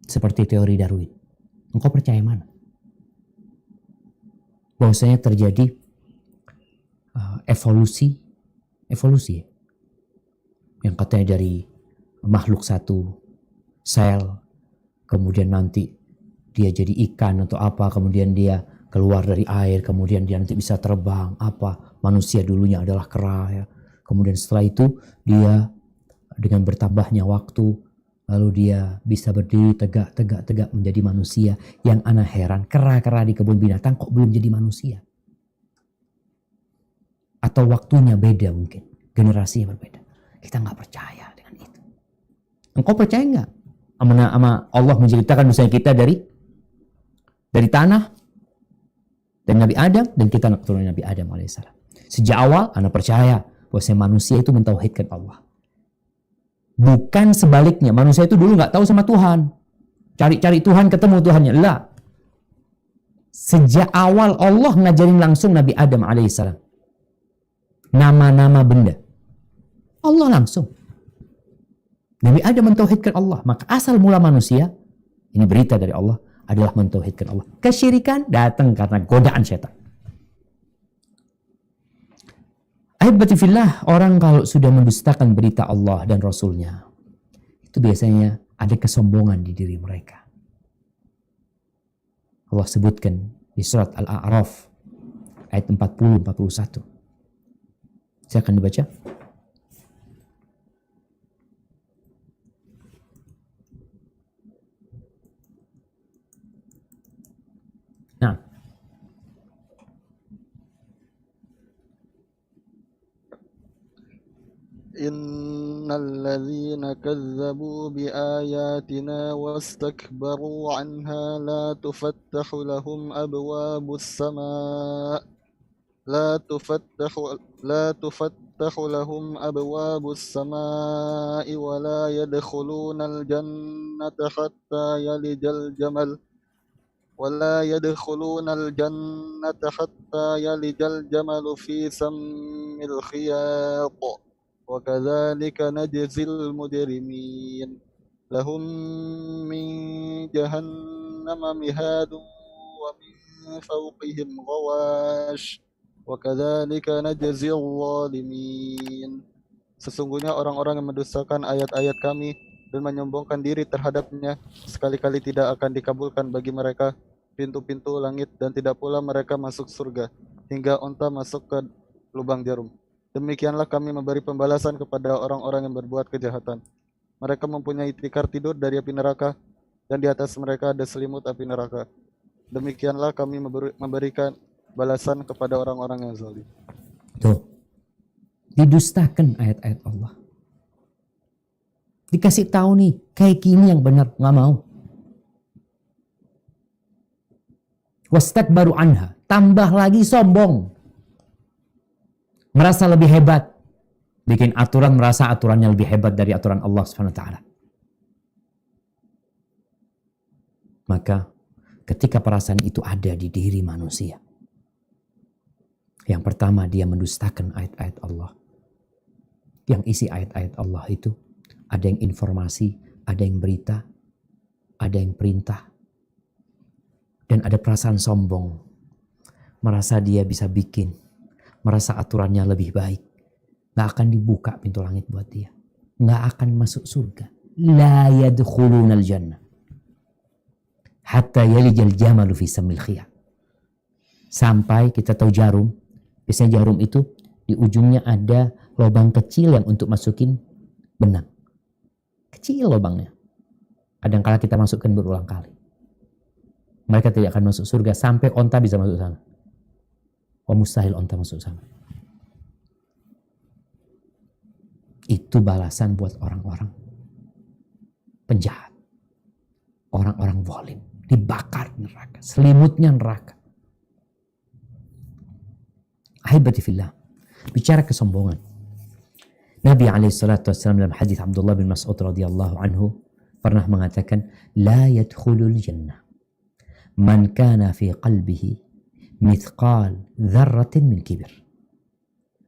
Seperti teori Darwin. Engkau percaya mana? Bahwasanya terjadi evolusi ya? Yang katanya dari makhluk satu sel, kemudian nanti dia jadi ikan atau apa, kemudian dia keluar dari air, kemudian dia nanti bisa terbang, apa, manusia dulunya adalah kera ya. Kemudian setelah itu dia dengan bertambahnya waktu, lalu dia bisa berdiri tegak menjadi manusia. Yang ana heran, kera-kera di kebun binatang kok belum jadi manusia? Atau waktunya beda mungkin, generasinya berbeda. Kita nggak percaya dengan itu. Engkau percaya nggak? Sama Allah menceritakan misalnya kita dari tanah, dan Nabi Adam, dan kita anak keturunan Nabi Adam alaihissalam. Sejak awal, anda percaya bahwa manusia itu mentauhidkan Allah. Bukan sebaliknya, manusia itu dulu nggak tahu sama Tuhan. Cari-cari Tuhan, ketemu Tuhannya. Lah. Sejak awal Allah ngajarin langsung Nabi Adam alaihissalam. Nama-nama benda. Allah langsung. Nabi Adam mentauhidkan Allah. Maka asal mula manusia, ini berita dari Allah, adalah mentauhidkan Allah. Kesyirikan datang karena godaan setan. Ahibati fillah, orang kalau sudah mendustakan berita Allah dan Rasulnya, itu biasanya ada kesombongan di diri mereka. Allah sebutkan di surat Al-A'raf ayat 40-41. Silakan dibaca. Nah, Innal ladzina kazzabu biayatina wastakbaru anha la tufattahu lahum abwabus samaa لا تفتح لهم أبواب السماء ولا يدخلون الجنة حتى يلج الجمل في سم الخياط وكذلك نجزي المجرمين لهم من جهنم مهاد ومن فوقهم غواش وَكَذَلِكَ نَجْزِي الظَّالِمِينَ. Sesungguhnya orang-orang yang mendustakan ayat-ayat kami dan menyombongkan diri terhadapnya, sekali-kali tidak akan dikabulkan bagi mereka pintu-pintu langit, dan tidak pula mereka masuk surga hingga unta masuk ke lubang jarum. Demikianlah kami memberi pembalasan kepada orang-orang yang berbuat kejahatan. Mereka mempunyai tikar tidur dari api neraka, dan di atas mereka ada selimut api neraka. Demikianlah kami memberikan balasan kepada orang-orang yang zalim. Tuh, didustakan ayat-ayat Allah. Dikasih tahu nih, kayak gini yang benar, nggak mau. Wastakbaru anha, tambah lagi sombong. Merasa lebih hebat. Bikin aturan, merasa aturannya lebih hebat dari aturan Allah Subhanahu wa taala. Maka ketika perasaan itu ada di diri manusia, yang pertama dia mendustakan ayat-ayat Allah. Yang isi ayat-ayat Allah itu ada yang informasi, ada yang berita, ada yang perintah, dan ada perasaan sombong, merasa dia bisa bikin, merasa aturannya lebih baik, gak akan dibuka pintu langit buat dia, gak akan masuk surga. La yadkhulunal jannah hatta yalijal jamalu fi samil khiyat. Sampai kita tahu jarum, biasanya jarum itu di ujungnya ada lubang kecil yang untuk masukin benang. Kecil lubangnya. Kadang-kala kita masukkan berulang kali. Mereka tidak akan masuk surga sampai onta bisa masuk sana. Oh, mustahil onta masuk sana. Itu balasan buat orang-orang penjahat. Orang-orang zalim. Dibakar neraka. Selimutnya neraka. Ahibati fillah. Bicara kesombongan. Nabi SAW dalam hadis Abdullah bin Mas'ud radhiyallahu anhu pernah mengatakan, la yadkhulul jannah man kana fi qalbihi mithqal dzarratin min kibir.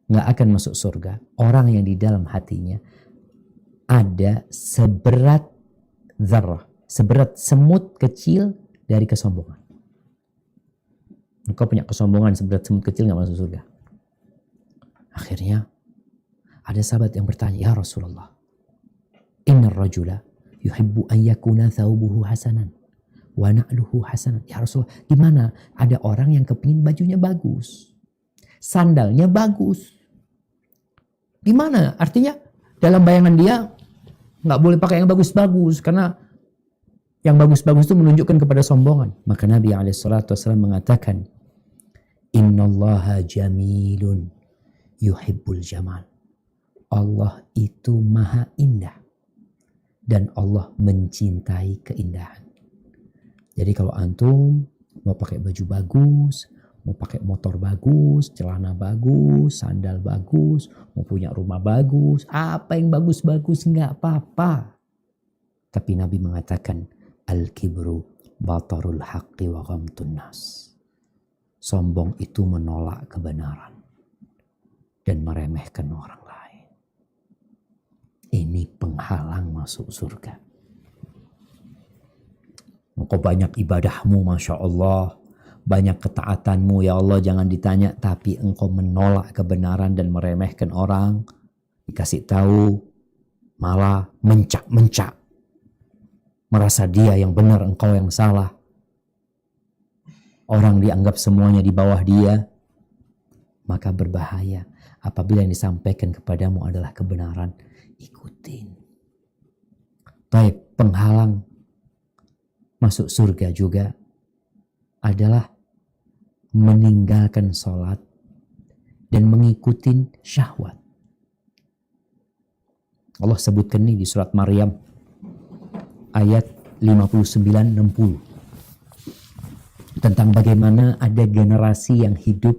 Nggak akan masuk surga orang yang di dalam hatinya ada seberat zarrah, seberat semut kecil dari kesombongan. Engkau punya kesombongan seberat semut kecil nggak masuk surga. Akhirnya ada sahabat yang bertanya, ya Rasulullah, innar rajula yuhibbu an yakuna thawbuhu hasanan wa na'luhu hasanan. Ya Rasulullah, gimana? Ada orang yang kepingin bajunya bagus, sandalnya bagus. Gimana? Artinya dalam bayangan dia nggak boleh pakai yang bagus-bagus karena yang bagus-bagus itu menunjukkan kepada sombongan. Maka Nabi SAW mengatakan, innallaha jamilun yuhibbul jamal. Allah itu maha indah dan Allah mencintai keindahan. Jadi kalau antum mau pakai baju bagus, mau pakai motor bagus, celana bagus, sandal bagus, mau punya rumah bagus, apa yang bagus-bagus nggak apa-apa. Tapi Nabi mengatakan, al-kibru batarul haqqi wa ghamtun nas. Sombong itu menolak kebenaran dan meremehkan orang lain. Ini penghalang masuk surga. Engkau banyak ibadahmu, Masya Allah. Banyak ketaatanmu, ya Allah jangan ditanya. Tapi engkau menolak kebenaran dan meremehkan orang. Dikasih tahu, malah mencak-mencak. Merasa dia yang benar, engkau yang salah. Orang dianggap semuanya di bawah dia. Maka berbahaya. Apabila yang disampaikan kepadamu adalah kebenaran, ikutin. Baik, penghalang masuk surga juga adalah meninggalkan sholat dan mengikuti syahwat. Allah sebutkan ini di surat Maryam ayat 59-60 tentang bagaimana ada generasi yang hidup.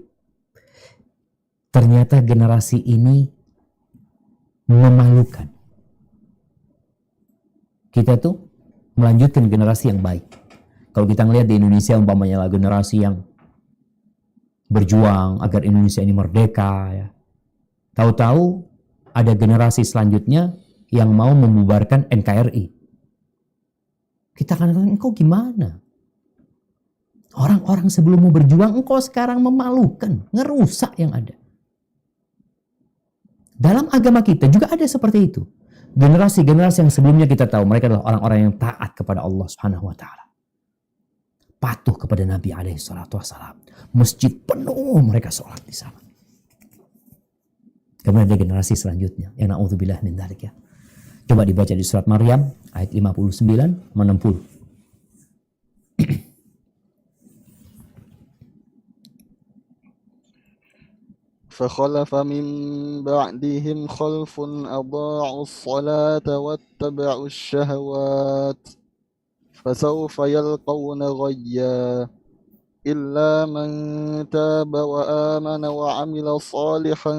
Ternyata generasi ini memalukan. Kita tuh melanjutkan generasi yang baik. Kalau kita ngelihat di Indonesia umpamanya lah generasi yang berjuang agar Indonesia ini merdeka, ya. Tahu-tahu ada generasi selanjutnya yang mau membubarkan NKRI. Kita akan katakan, engkau gimana? Orang-orang sebelum mau berjuang, engkau sekarang memalukan, ngerusak yang ada. Dalam agama kita juga ada seperti itu. Generasi-generasi yang sebelumnya kita tahu mereka adalah orang-orang yang taat kepada Allah Subhanahu wa taala. Patuh kepada Nabi alaihi salatu wasallam. Masjid penuh mereka sholat di sana. Kemudian ada generasi selanjutnya yang na'udzubillah min dzalik, ya. Coba dibaca di surat Maryam ayat 59-60. فخلف من بعدهم خلف أضاعوا الصلاة واتبعوا الشهوات فسوف يلقون غيا إلا من تاب وآمن وعمل صالحا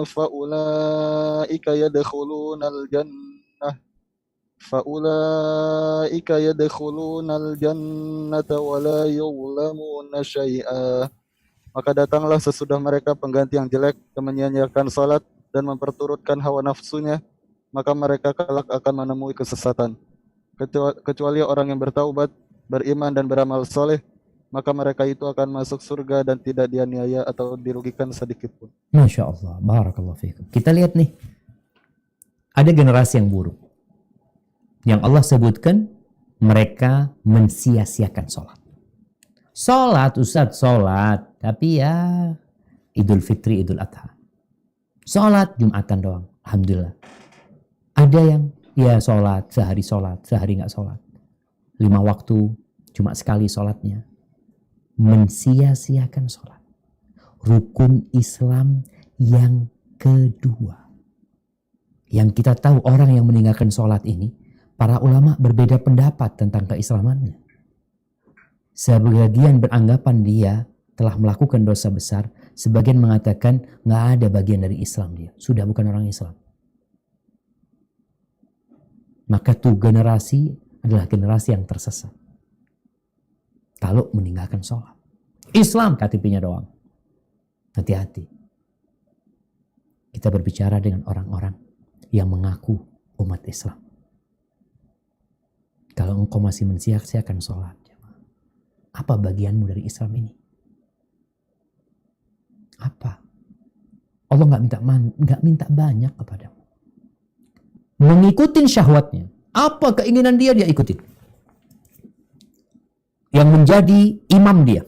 فأولئك يدخلون الجنة ولا يظلمون شيئا. Maka datanglah sesudah mereka pengganti yang jelek dan menyia-nyiakan salat dan memperturutkan hawa nafsunya, maka mereka kelak akan menemui kesesatan. kecuali orang yang bertaubat, beriman dan beramal soleh, maka mereka itu akan masuk surga dan tidak dianiaya atau dirugikan sedikit pun. Masya Allah, barakallahu fiikum. Kita lihat nih, ada generasi yang buruk. Yang Allah sebutkan, mereka mensia-siakan sholat. Sholat, Ustaz, sholat. Tapi ya, Idul Fitri, Idul Adha. Sholat, Jumatan doang. Alhamdulillah. Ada yang, ya sholat, sehari nggak sholat. 5 waktu, cuma sekali sholatnya. Mensia-siakan sholat. Rukun Islam yang kedua. Yang kita tahu orang yang meninggalkan sholat ini, para ulama berbeda pendapat tentang keislamannya. Sebagian beranggapan dia telah melakukan dosa besar, sebagian mengatakan nggak ada bagian dari Islam dia, sudah bukan orang Islam. Maka tuh generasi adalah generasi yang tersesat. Kalau meninggalkan sholat. Islam KTP-nya doang. Hati-hati. Kita berbicara dengan orang-orang yang mengaku umat Islam. Kalau engkau masih mensia-siakan sholat, apa bagianmu dari Islam ini? Apa? Allah nggak minta banyak kepadamu. Mengikutin syahwatnya. Apa keinginan dia ikutin. Yang menjadi imam dia,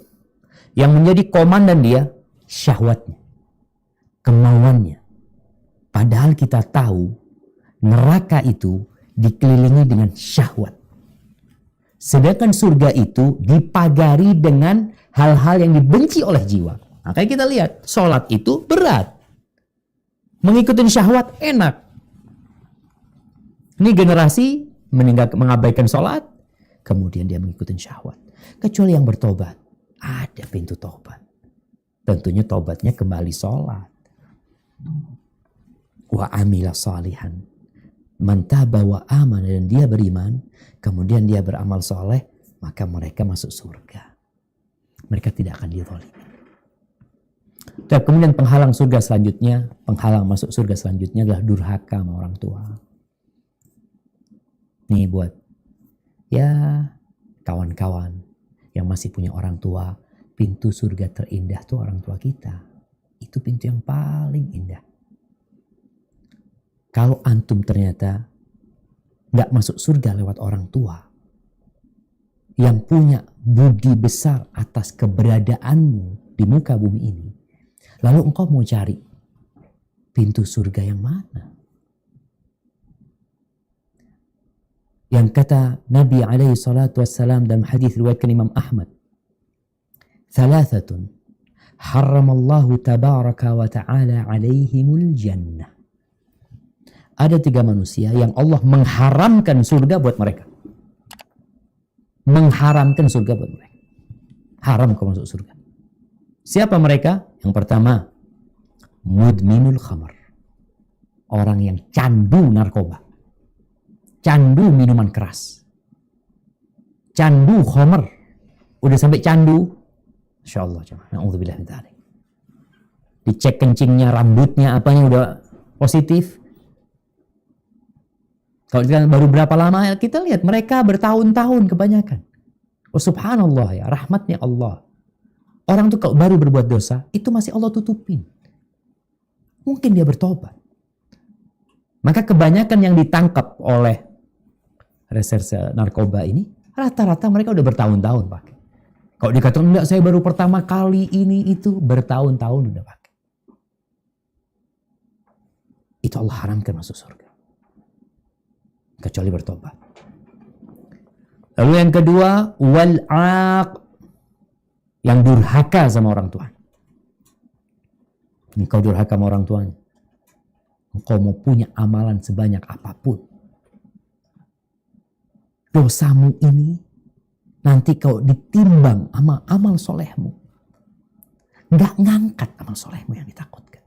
yang menjadi komandan dia, syahwatnya, kemauannya. Padahal kita tahu neraka itu dikelilingi dengan syahwat. Sedangkan surga itu dipagari dengan hal-hal yang dibenci oleh jiwa. Makanya kita lihat, sholat itu berat. Mengikuti syahwat enak. Ini generasi mengabaikan sholat, kemudian dia mengikuti syahwat. Kecuali yang bertobat, ada pintu tobat. Tentunya tobatnya kembali sholat. Wa amila salihan. Man taba wa amana, dan dia beriman, kemudian dia beramal soleh, maka mereka masuk surga. Mereka tidak akan dizalimi. Dan kemudian penghalang masuk surga selanjutnya adalah durhaka sama orang tua. Nih buat ya kawan-kawan yang masih punya orang tua, pintu surga terindah tuh orang tua kita. Itu pintu yang paling indah. Kalau antum ternyata nggak masuk surga lewat orang tua yang punya budi besar atas keberadaanmu di muka bumi ini, lalu engkau mau cari pintu surga yang mana? Yang kata Nabi alaihi salatu wassalam dalam hadis riwayatkan Imam Ahmad, "Thalathatun harramallahu tabaraka wa ta'ala alaihimul jannah." Ada 3 manusia yang Allah mengharamkan surga buat mereka. Mengharamkan surga buat mereka. Haram kau masuk surga. Siapa mereka? Yang pertama, mudminul khamar. Orang yang candu narkoba. Candu minuman keras. Candu khamar. Udah sampai candu. Insya Allah. Na'udzubillah min dzalik. Dicek kencingnya, rambutnya, apanya udah positif. Kalau kita baru berapa lama kita lihat mereka bertahun-tahun kebanyakan. Oh subhanallah ya, rahmatnya Allah. Orang tuh kalau baru berbuat dosa, itu masih Allah tutupin. Mungkin dia bertobat. Maka kebanyakan yang ditangkap oleh reserse narkoba ini, rata-rata mereka udah bertahun-tahun pakai. Kalau dikatakan enggak, saya baru pertama kali ini itu, bertahun-tahun udah pakai. Itu Allah haramkan masuk surga. Kecuali bertobat. Lalu yang kedua, wal'aq, yang durhaka sama orang tua. Engkau durhaka sama orang tuanya. Engkau mau punya amalan sebanyak apapun. Dosamu ini nanti kau ditimbang sama amal solehmu. Nggak ngangkat amal solehmu yang ditakutkan.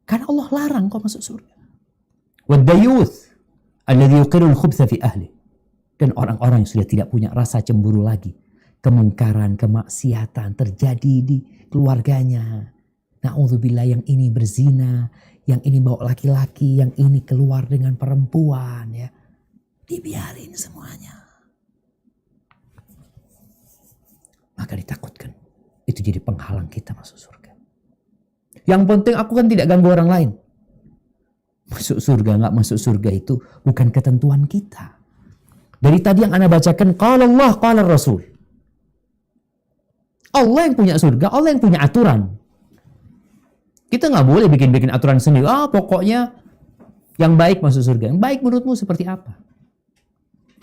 Karena Allah larang kau masuk surga. Wadayuth alladhi yuqirul khubtha fi ahli. Dan orang-orang yang sudah tidak punya rasa cemburu lagi. Kemungkaran, kemaksiatan terjadi di keluarganya. Na'udzubillah, yang ini berzina, yang ini bawa laki-laki, yang ini keluar dengan perempuan, ya. Dibiarin semuanya. Maka ditakutkan. Itu jadi penghalang kita masuk surga. Yang penting aku kan tidak ganggu orang lain. Masuk surga, nggak masuk surga itu bukan ketentuan kita. Dari tadi yang Anda bacakan, qala Allah, qala Rasul. Allah yang punya surga, Allah yang punya aturan. Kita nggak boleh bikin-bikin aturan sendiri. Pokoknya yang baik masuk surga. Yang baik menurutmu seperti apa?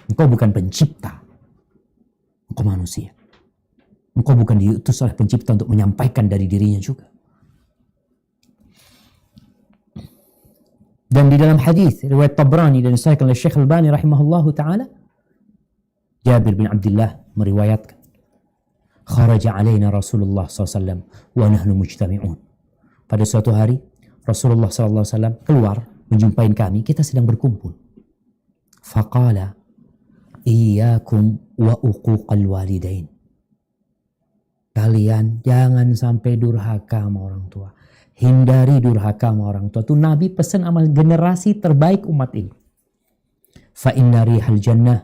Engkau bukan pencipta. Engkau manusia. Engkau bukan diutus oleh pencipta untuk menyampaikan dari dirinya juga. Dan di dalam hadis riwayat Tabrani dan disahihkan oleh Syekh Al-Albani rahimahullahu taala, Jabir bin Abdullah meriwayatkan, kharaja alaina Rasulullah SAW wa nahnu mujtami'un. Pada suatu hari Rasulullah SAW keluar menjumpai kami, kita sedang berkumpul. Faqala iyyakum wa uquqal walidain. Kalian jangan sampai durhaka sama orang tua. Hindari durhaka sama orang tua. Itu Nabi pesan sama generasi terbaik umat ini. Fa inna rihal jannah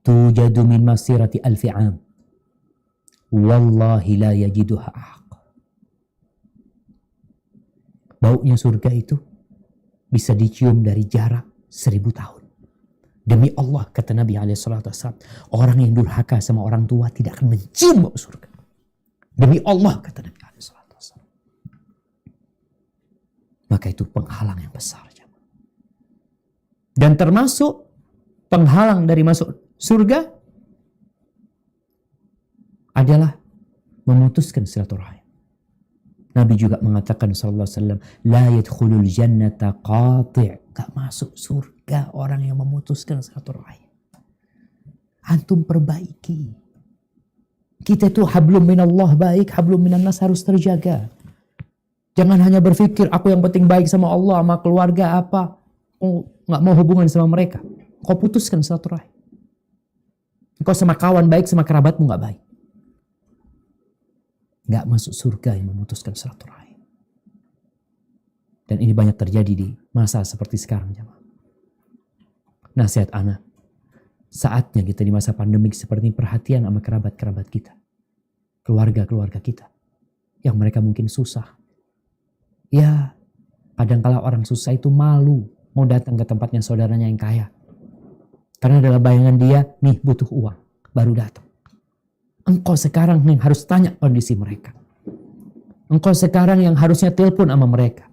tujadu min masirati alfi am. Wallahi la yajiduha ahaq. Baunya surga itu bisa dicium dari jarak 1000 tahun. Demi Allah, kata Nabi SAW, orang yang durhaka sama orang tua tidak akan mencium bau surga. Demi Allah, kata Nabi SAW. Maka itu penghalang yang besar. Dan termasuk penghalang dari masuk surga adalah memutuskan silaturahim. Nabi juga mengatakan sallallahu alaihi wasallam, la yadkhulul jannata qati', gak masuk surga orang yang memutuskan silaturahim. Antum perbaiki. Kita itu hablum minallah baik, hablum minan nas harus terjaga. Jangan hanya berpikir aku yang penting baik sama Allah, sama keluarga apa. Nggak mau hubungan sama mereka. Kau putuskan silaturahim. Kau sama kawan baik, sama kerabatmu nggak baik. Nggak masuk surga yang memutuskan silaturahim. Dan ini banyak terjadi di masa seperti sekarang, jemaah. Nasihat anak, saatnya kita di masa pandemik seperti ini perhatian sama kerabat-kerabat kita, keluarga-keluarga kita, yang mereka mungkin susah. Ya, kadang-kala orang susah itu malu mau datang ke tempatnya saudaranya yang kaya. Karena dalam bayangan dia, nih butuh uang, baru datang. Engkau sekarang yang harus tanya kondisi mereka. Engkau sekarang yang harusnya telepon sama mereka.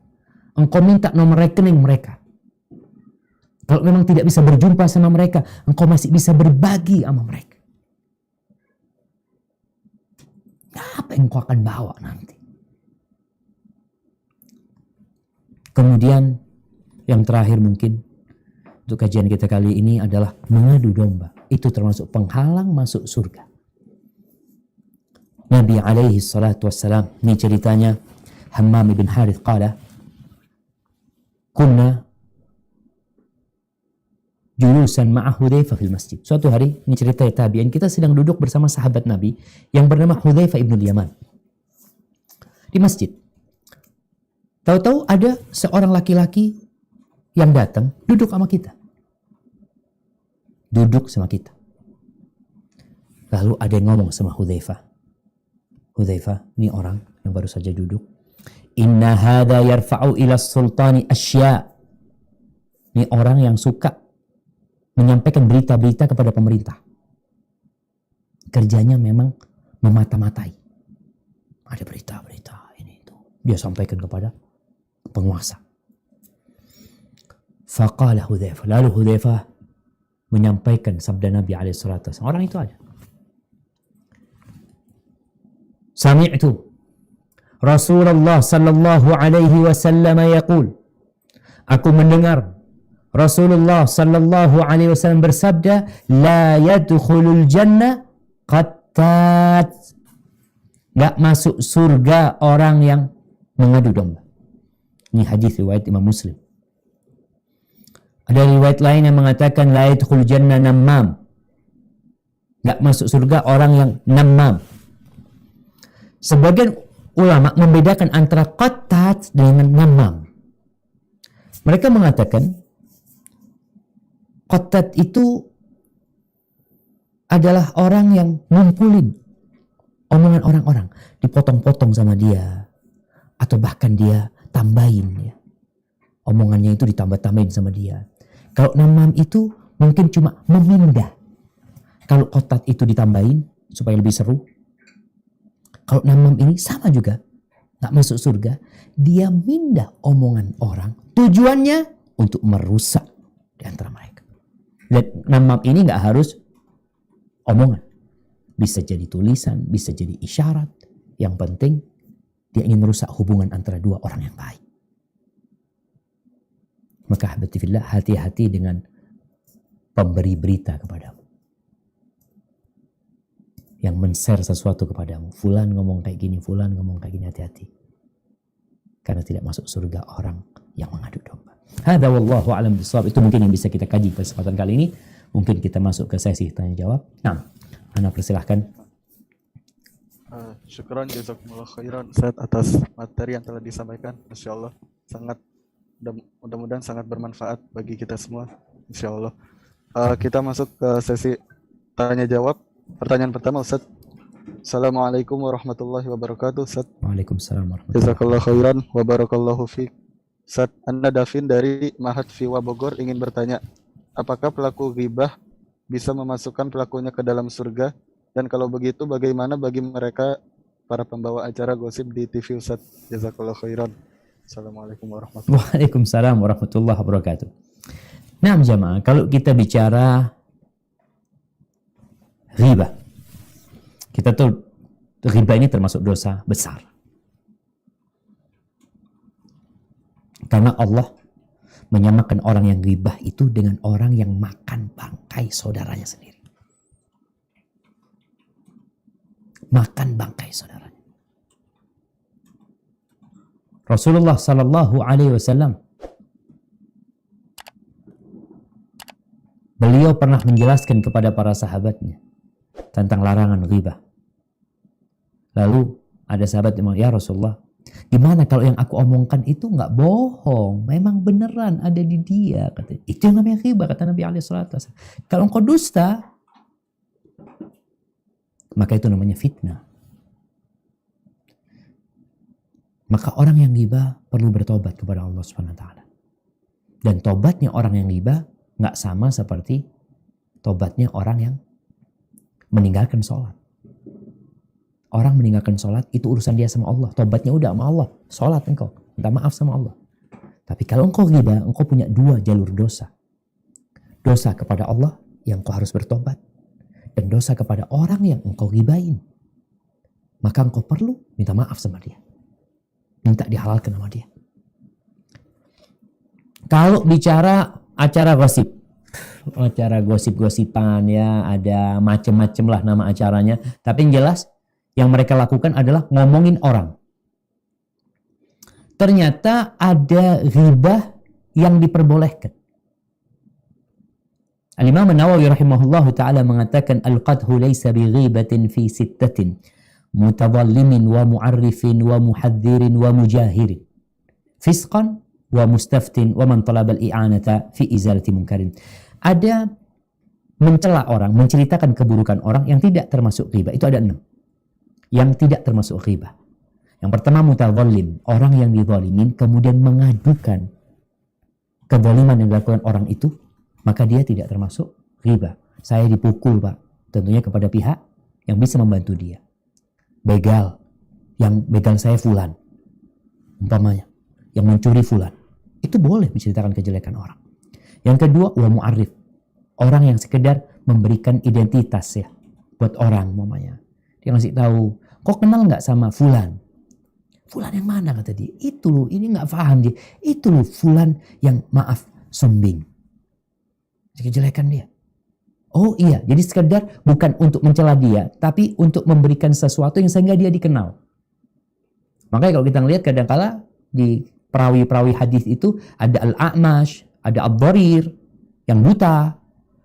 Engkau minta nomor rekening mereka. Kalau memang tidak bisa berjumpa sama mereka, engkau masih bisa berbagi sama mereka. Apa yang engkau akan bawa nanti? Kemudian yang terakhir mungkin untuk kajian kita kali ini adalah mengadu domba. Itu termasuk penghalang masuk surga. Nabi alaihi salatu wassalam, ini ceritanya Hammam ibn Harith qala, kunna julusan ma'a Hudzaifah fil masjid. Suatu hari, ini cerita tabi'in, kita sedang duduk bersama sahabat Nabi yang bernama Hudzaifah ibn Yaman di masjid. Tahu-tahu ada seorang laki-laki yang datang duduk sama kita. Duduk sama kita. Lalu ada yang ngomong sama Hudzaifah. Hudzaifah, ini orang yang baru saja duduk. Inna hadha yarfa'u ila sultani asya. Ini orang yang suka menyampaikan berita-berita kepada pemerintah. Kerjanya memang memata-matai. Ada berita-berita ini itu. Dia sampaikan kepada penguasa. Faqala Hudzaifah. Lalu Hudzaifah menyampaikan sabda Nabi SAW. Orang itu ada. Sami'tu Rasulullah sallallahu alaihi wasallam yaqul. Aku mendengar Rasulullah sallallahu alaihi wasallam bersabda, la yadkhulul jannah qattat. Enggak masuk surga orang yang mengadu domba. Ini hadis riwayat Imam Muslim. Ada riwayat lain yang mengatakan la yadkhulul jannah namam. Enggak masuk surga orang yang namam. Sebagian ulama membedakan antara qattat dengan namam. Mereka mengatakan Qattat itu adalah orang yang ngumpulin omongan orang-orang, dipotong-potong sama dia, atau bahkan dia tambahin ya. Omongannya itu ditambah-tambahin sama dia. Kalau namam itu mungkin cuma memindah. Kalau qattat itu ditambahin supaya lebih seru. Kalau namam ini sama juga, nggak masuk surga. Dia mindah omongan orang, tujuannya untuk merusak di antara mereka. Dan namam ini nggak harus omongan. Bisa jadi tulisan, bisa jadi isyarat. Yang penting dia ingin merusak hubungan antara dua orang yang baik. Maka ahbati fillah, hati-hati dengan pemberi berita kepadamu. Yang men-share sesuatu kepadamu. Fulan ngomong kayak gini, fulan ngomong kayak gini, hati-hati. Karena tidak masuk surga orang yang mengadu domba. Hadza wallahu a'lam bishawab. Itu mungkin yang bisa kita kaji pada kesempatan kali ini. Mungkin kita masuk ke sesi tanya jawab. Nah, Ana persilahkan. Syukran jazakumullah khairan Ustaz atas materi yang telah disampaikan. Masya Allah, sangat mudah-mudahan sangat bermanfaat bagi kita semua. Insya Allah. Kita masuk ke sesi tanya jawab. Pertanyaan pertama Ustaz. Assalamualaikum warahmatullahi wabarakatuh Ustaz. Waalaikumsalam warahmatullahi Jazakallah khairan wa barakallahu fiik. Ustaz, Anda Davin dari Mahat Fiwa Bogor ingin bertanya, apakah pelaku ghibah bisa memasukkan pelakunya ke dalam surga? Dan kalau begitu bagaimana bagi mereka para pembawa acara gosip di TV Ustaz? Jazakallah khairan. Assalamualaikum warahmatullahi wabarakatuh. Waalaikumsalam warahmatullahi wabarakatuh. Nah jamaah, kalau kita bicara ghibah, kita tahu ghibah ini termasuk dosa besar. Karena Allah menyamakan orang yang ghibah itu dengan orang yang makan bangkai saudaranya sendiri. Makan bangkai saudaranya. Rasulullah sallallahu alaihi wasallam beliau pernah menjelaskan kepada para sahabatnya tentang larangan ghibah. Lalu ada sahabat yang bilang, "Ya Rasulullah, gimana kalau yang aku omongkan itu nggak bohong, memang beneran ada di dia," kata. Itu yang namanya ghibah, kata Nabi alaihi salatu wasallam. Kalau engkau dusta, maka itu namanya fitnah. Maka orang yang ghibah perlu bertobat kepada Allah Subhanahu wa taala. Dan tobatnya orang yang ghibah nggak sama seperti tobatnya orang yang meninggalkan sholat. Orang meninggalkan sholat itu urusan dia sama Allah. Tobatnya udah sama Allah. Sholat engkau, minta maaf sama Allah. Tapi kalau engkau ghibah, engkau punya dua jalur dosa. Dosa kepada Allah yang engkau harus bertobat. Dan dosa kepada orang yang engkau ghibahin. Maka engkau perlu minta maaf sama dia. Minta dihalalkan sama dia. Kalau bicara acara gosip, acara gosip-gosipan ya, ada macem-macem lah nama acaranya. Tapi yang jelas yang mereka lakukan adalah ngomongin orang. Ternyata ada ghibah yang diperbolehkan. Al-Imam An-Nawawi rahimahullahu ta'ala mengatakan al-qadhu laysa bi ghibatin fi sittatin mutadhallimin wa mu'arrifin wa muhadzirin wa mujahirin fisqan wa mustaftin wa man talaba al-i'anata fi izalati munkarin. Ada mencela orang, menceritakan keburukan orang yang tidak termasuk ghibah. Itu ada 6. Yang tidak termasuk ghibah. Yang pertama mutadhallim, orang yang dizalimin kemudian mengadukan kezaliman yang dilakukan orang itu, maka dia tidak termasuk ghibah. Saya dipukul, Pak. Tentunya kepada pihak yang bisa membantu dia. Begal. Yang begal saya fulan. Umpamanya. Yang mencuri fulan. Itu boleh menceritakan kejelekan orang. Yang kedua, wa mu'arrif. Orang yang sekedar memberikan identitas ya. Buat orang, umpamanya. Dia ngasih tahu, kok kenal nggak sama fulan? Fulan yang mana, kata dia? Itu loh, ini nggak paham dia. Itu loh, fulan yang maaf, sombing. Kejelekan dia. Oh iya, jadi sekedar bukan untuk mencela dia, tapi untuk memberikan sesuatu yang sehingga dia dikenal. Makanya kalau kita lihat kadang-kala di perawi-perawi hadis itu ada al-a'mash, ada ad-dharir, yang buta,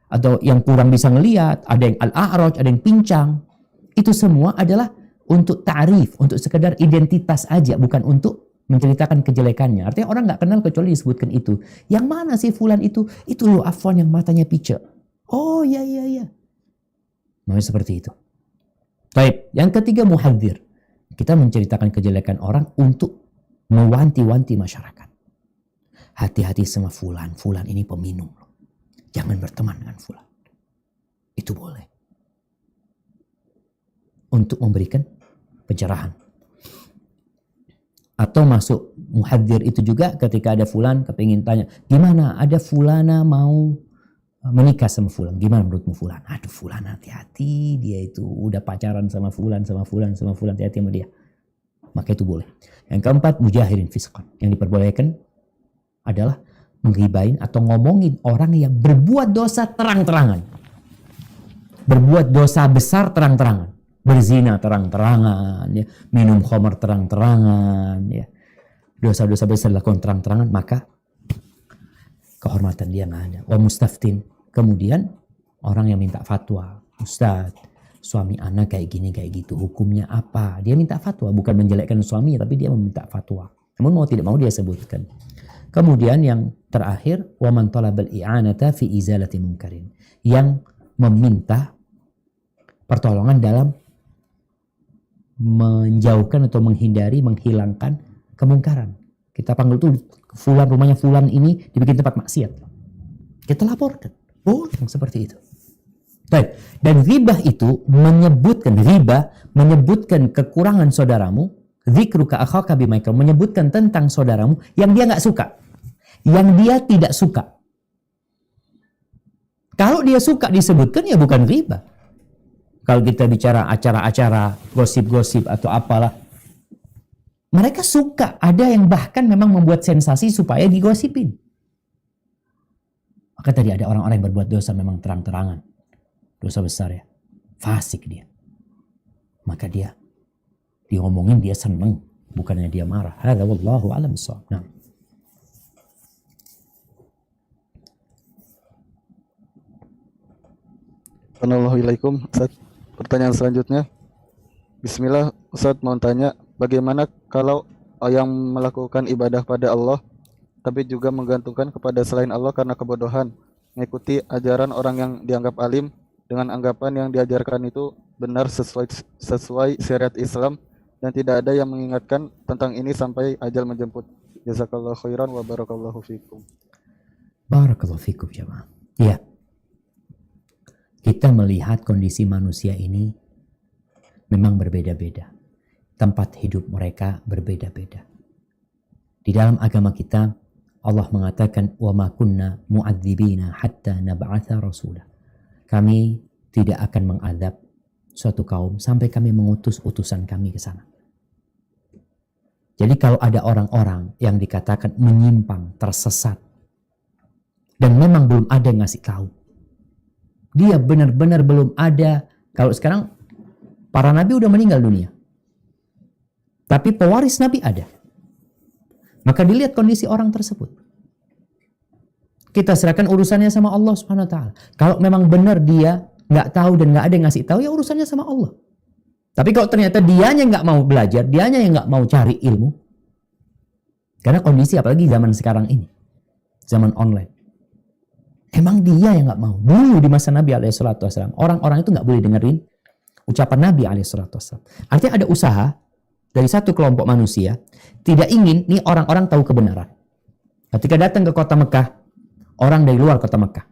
atau yang kurang bisa ngelihat, ada yang al-a'raj, ada yang pincang. Itu semua adalah untuk ta'rif, untuk sekedar identitas aja, bukan untuk menceritakan kejelekannya. Artinya orang nggak kenal kecuali disebutkan itu. Yang mana sih fulan itu? Itu loh Affan yang matanya picek. Oh iya. Mau seperti itu. Baik, yang ketiga muhadzir. Kita menceritakan kejelekan orang untuk mewanti-wanti masyarakat. Hati-hati sama fulan. Fulan ini peminum. Jangan berteman dengan fulan. Itu boleh. Untuk memberikan pencerahan. Atau masuk muhadzir itu juga ketika ada fulan kepingin tanya, gimana ada fulana mau menikah sama fulan, gimana menurutmu fulan? Aduh fulan hati-hati, dia itu udah pacaran sama fulan, hati-hati sama dia. Maka itu boleh. Yang keempat, mujahirin fisqan. Yang diperbolehkan adalah menghibain atau ngomongin orang yang berbuat dosa terang-terangan. Berbuat dosa besar terang-terangan. Berzina terang-terangan, ya. Minum khamar terang-terangan, ya. Dosa-dosa besar dilakukan terang-terangan, maka kehormatan dia nggak ada. Wa mustaftin. Kemudian orang yang minta fatwa, Ustaz, suami anak kayak gini kayak gitu, hukumnya apa? Dia minta fatwa, bukan menjelekkan suaminya, tapi dia meminta fatwa. Namun mau tidak mau dia sebutkan. Kemudian yang terakhir, wa man talabal i'anata fi izalati munkarin. Yang meminta pertolongan dalam menjauhkan atau menghindari, menghilangkan kemungkaran. Kita panggil tuh fulan, rumahnya fulan ini dibikin tempat maksiat. Kita laporkan. Boleh yang seperti itu. Baik. Dan ghibah itu menyebutkan kekurangan saudaramu, dzikruka akhaka bima yakrah, menyebutkan tentang saudaramu yang dia nggak suka, yang dia tidak suka. Kalau dia suka disebutkan ya bukan ghibah. Kalau kita bicara acara-acara gosip-gosip atau apalah, mereka suka. Ada yang bahkan memang membuat sensasi supaya digosipin. Maka tadi ada orang-orang yang berbuat dosa memang terang-terangan. Dosa besar ya. Fasik dia. Maka dia diomongin dia seneng. Bukannya dia marah. Hadza wallahu a'lam bishawab. Nah. Assalamualaikum, Ustaz. Pertanyaan selanjutnya. Bismillah, Ustaz mau tanya, bagaimana kalau yang melakukan ibadah pada Allah tapi juga menggantungkan kepada selain Allah karena kebodohan, mengikuti ajaran orang yang dianggap alim dengan anggapan yang diajarkan itu benar sesuai syariat Islam dan tidak ada yang mengingatkan tentang ini sampai ajal menjemput. Jazakallahu khairan wa barakallahu fikum. Barakallahu fikum jemaah. Iya. Kita melihat kondisi manusia ini memang berbeda-beda. Tempat hidup mereka berbeda-beda. Di dalam agama kita, Allah mengatakan, وَمَا كُنَّا مُعَذِّبِينَ حَتَّى نَبْعَثَ رَسُولًا. Kami tidak akan mengadab suatu kaum sampai kami mengutus utusan kami ke sana. Jadi kalau ada orang-orang yang dikatakan menyimpang, tersesat, dan memang belum ada yang ngasih tahu, dia benar-benar belum ada. Kalau sekarang para nabi udah meninggal dunia, tapi pewaris nabi ada. Maka dilihat kondisi orang tersebut. Kita serahkan urusannya sama Allah Subhanahu wa taala. Kalau memang benar dia nggak tahu dan nggak ada yang ngasih tahu, ya urusannya sama Allah. Tapi kalau ternyata dianya nggak mau belajar, dianya yang nggak mau cari ilmu, karena kondisi apalagi zaman sekarang ini, zaman online. Emang dia yang nggak mau. Dulu di masa Nabi SAW, orang-orang itu nggak boleh dengerin ucapan Nabi SAW. Artinya ada usaha dari satu kelompok manusia tidak ingin nih orang-orang tahu kebenaran. Ketika datang ke kota Mekah, orang dari luar kota Mekah,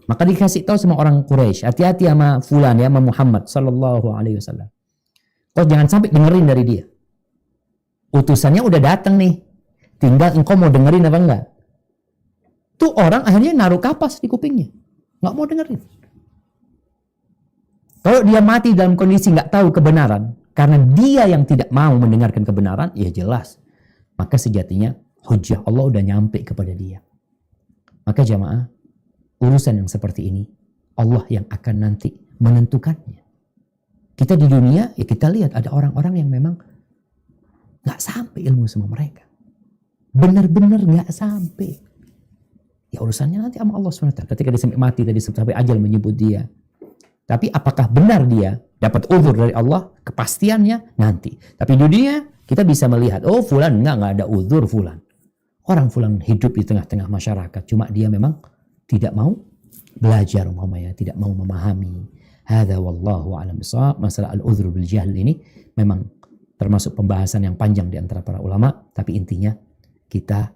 maka dikasih tahu sama orang Quraisy, hati-hati sama fulan ya, sama Muhammad Sallallahu Alaihi Wasallam. Kau jangan sampai dengerin dari dia. Utusannya udah datang nih, tinggal engkau mau dengerin apa enggak. Tuh orang akhirnya naruh kapas di kupingnya, nggak mau dengerin. Kalau dia mati dalam kondisi nggak tahu kebenaran, karena dia yang tidak mau mendengarkan kebenaran, ya jelas. Maka sejatinya hujjah Allah udah nyampe kepada dia. Maka jamaah, urusan yang seperti ini, Allah yang akan nanti menentukannya. Kita di dunia, ya kita lihat ada orang-orang yang memang nggak sampai ilmu sama mereka. Benar-benar nggak sampai. Ya urusannya nanti sama Allah SWT. Ketika dia sampai mati, tadi sampai ajal menyebut dia. Tapi apakah benar dia dapat uzur dari Allah? Kepastiannya nanti. Tapi di dunia Kita bisa melihat, oh fulan nggak ada uzur fulan. Orang fulan hidup di tengah-tengah masyarakat, cuma dia memang tidak mau belajar umpamanya, tidak mau memahami. Hadza wallahu a'lam bishawab. Masalah al-uzur bil jahl ini memang termasuk pembahasan yang panjang di antara para ulama, tapi intinya kita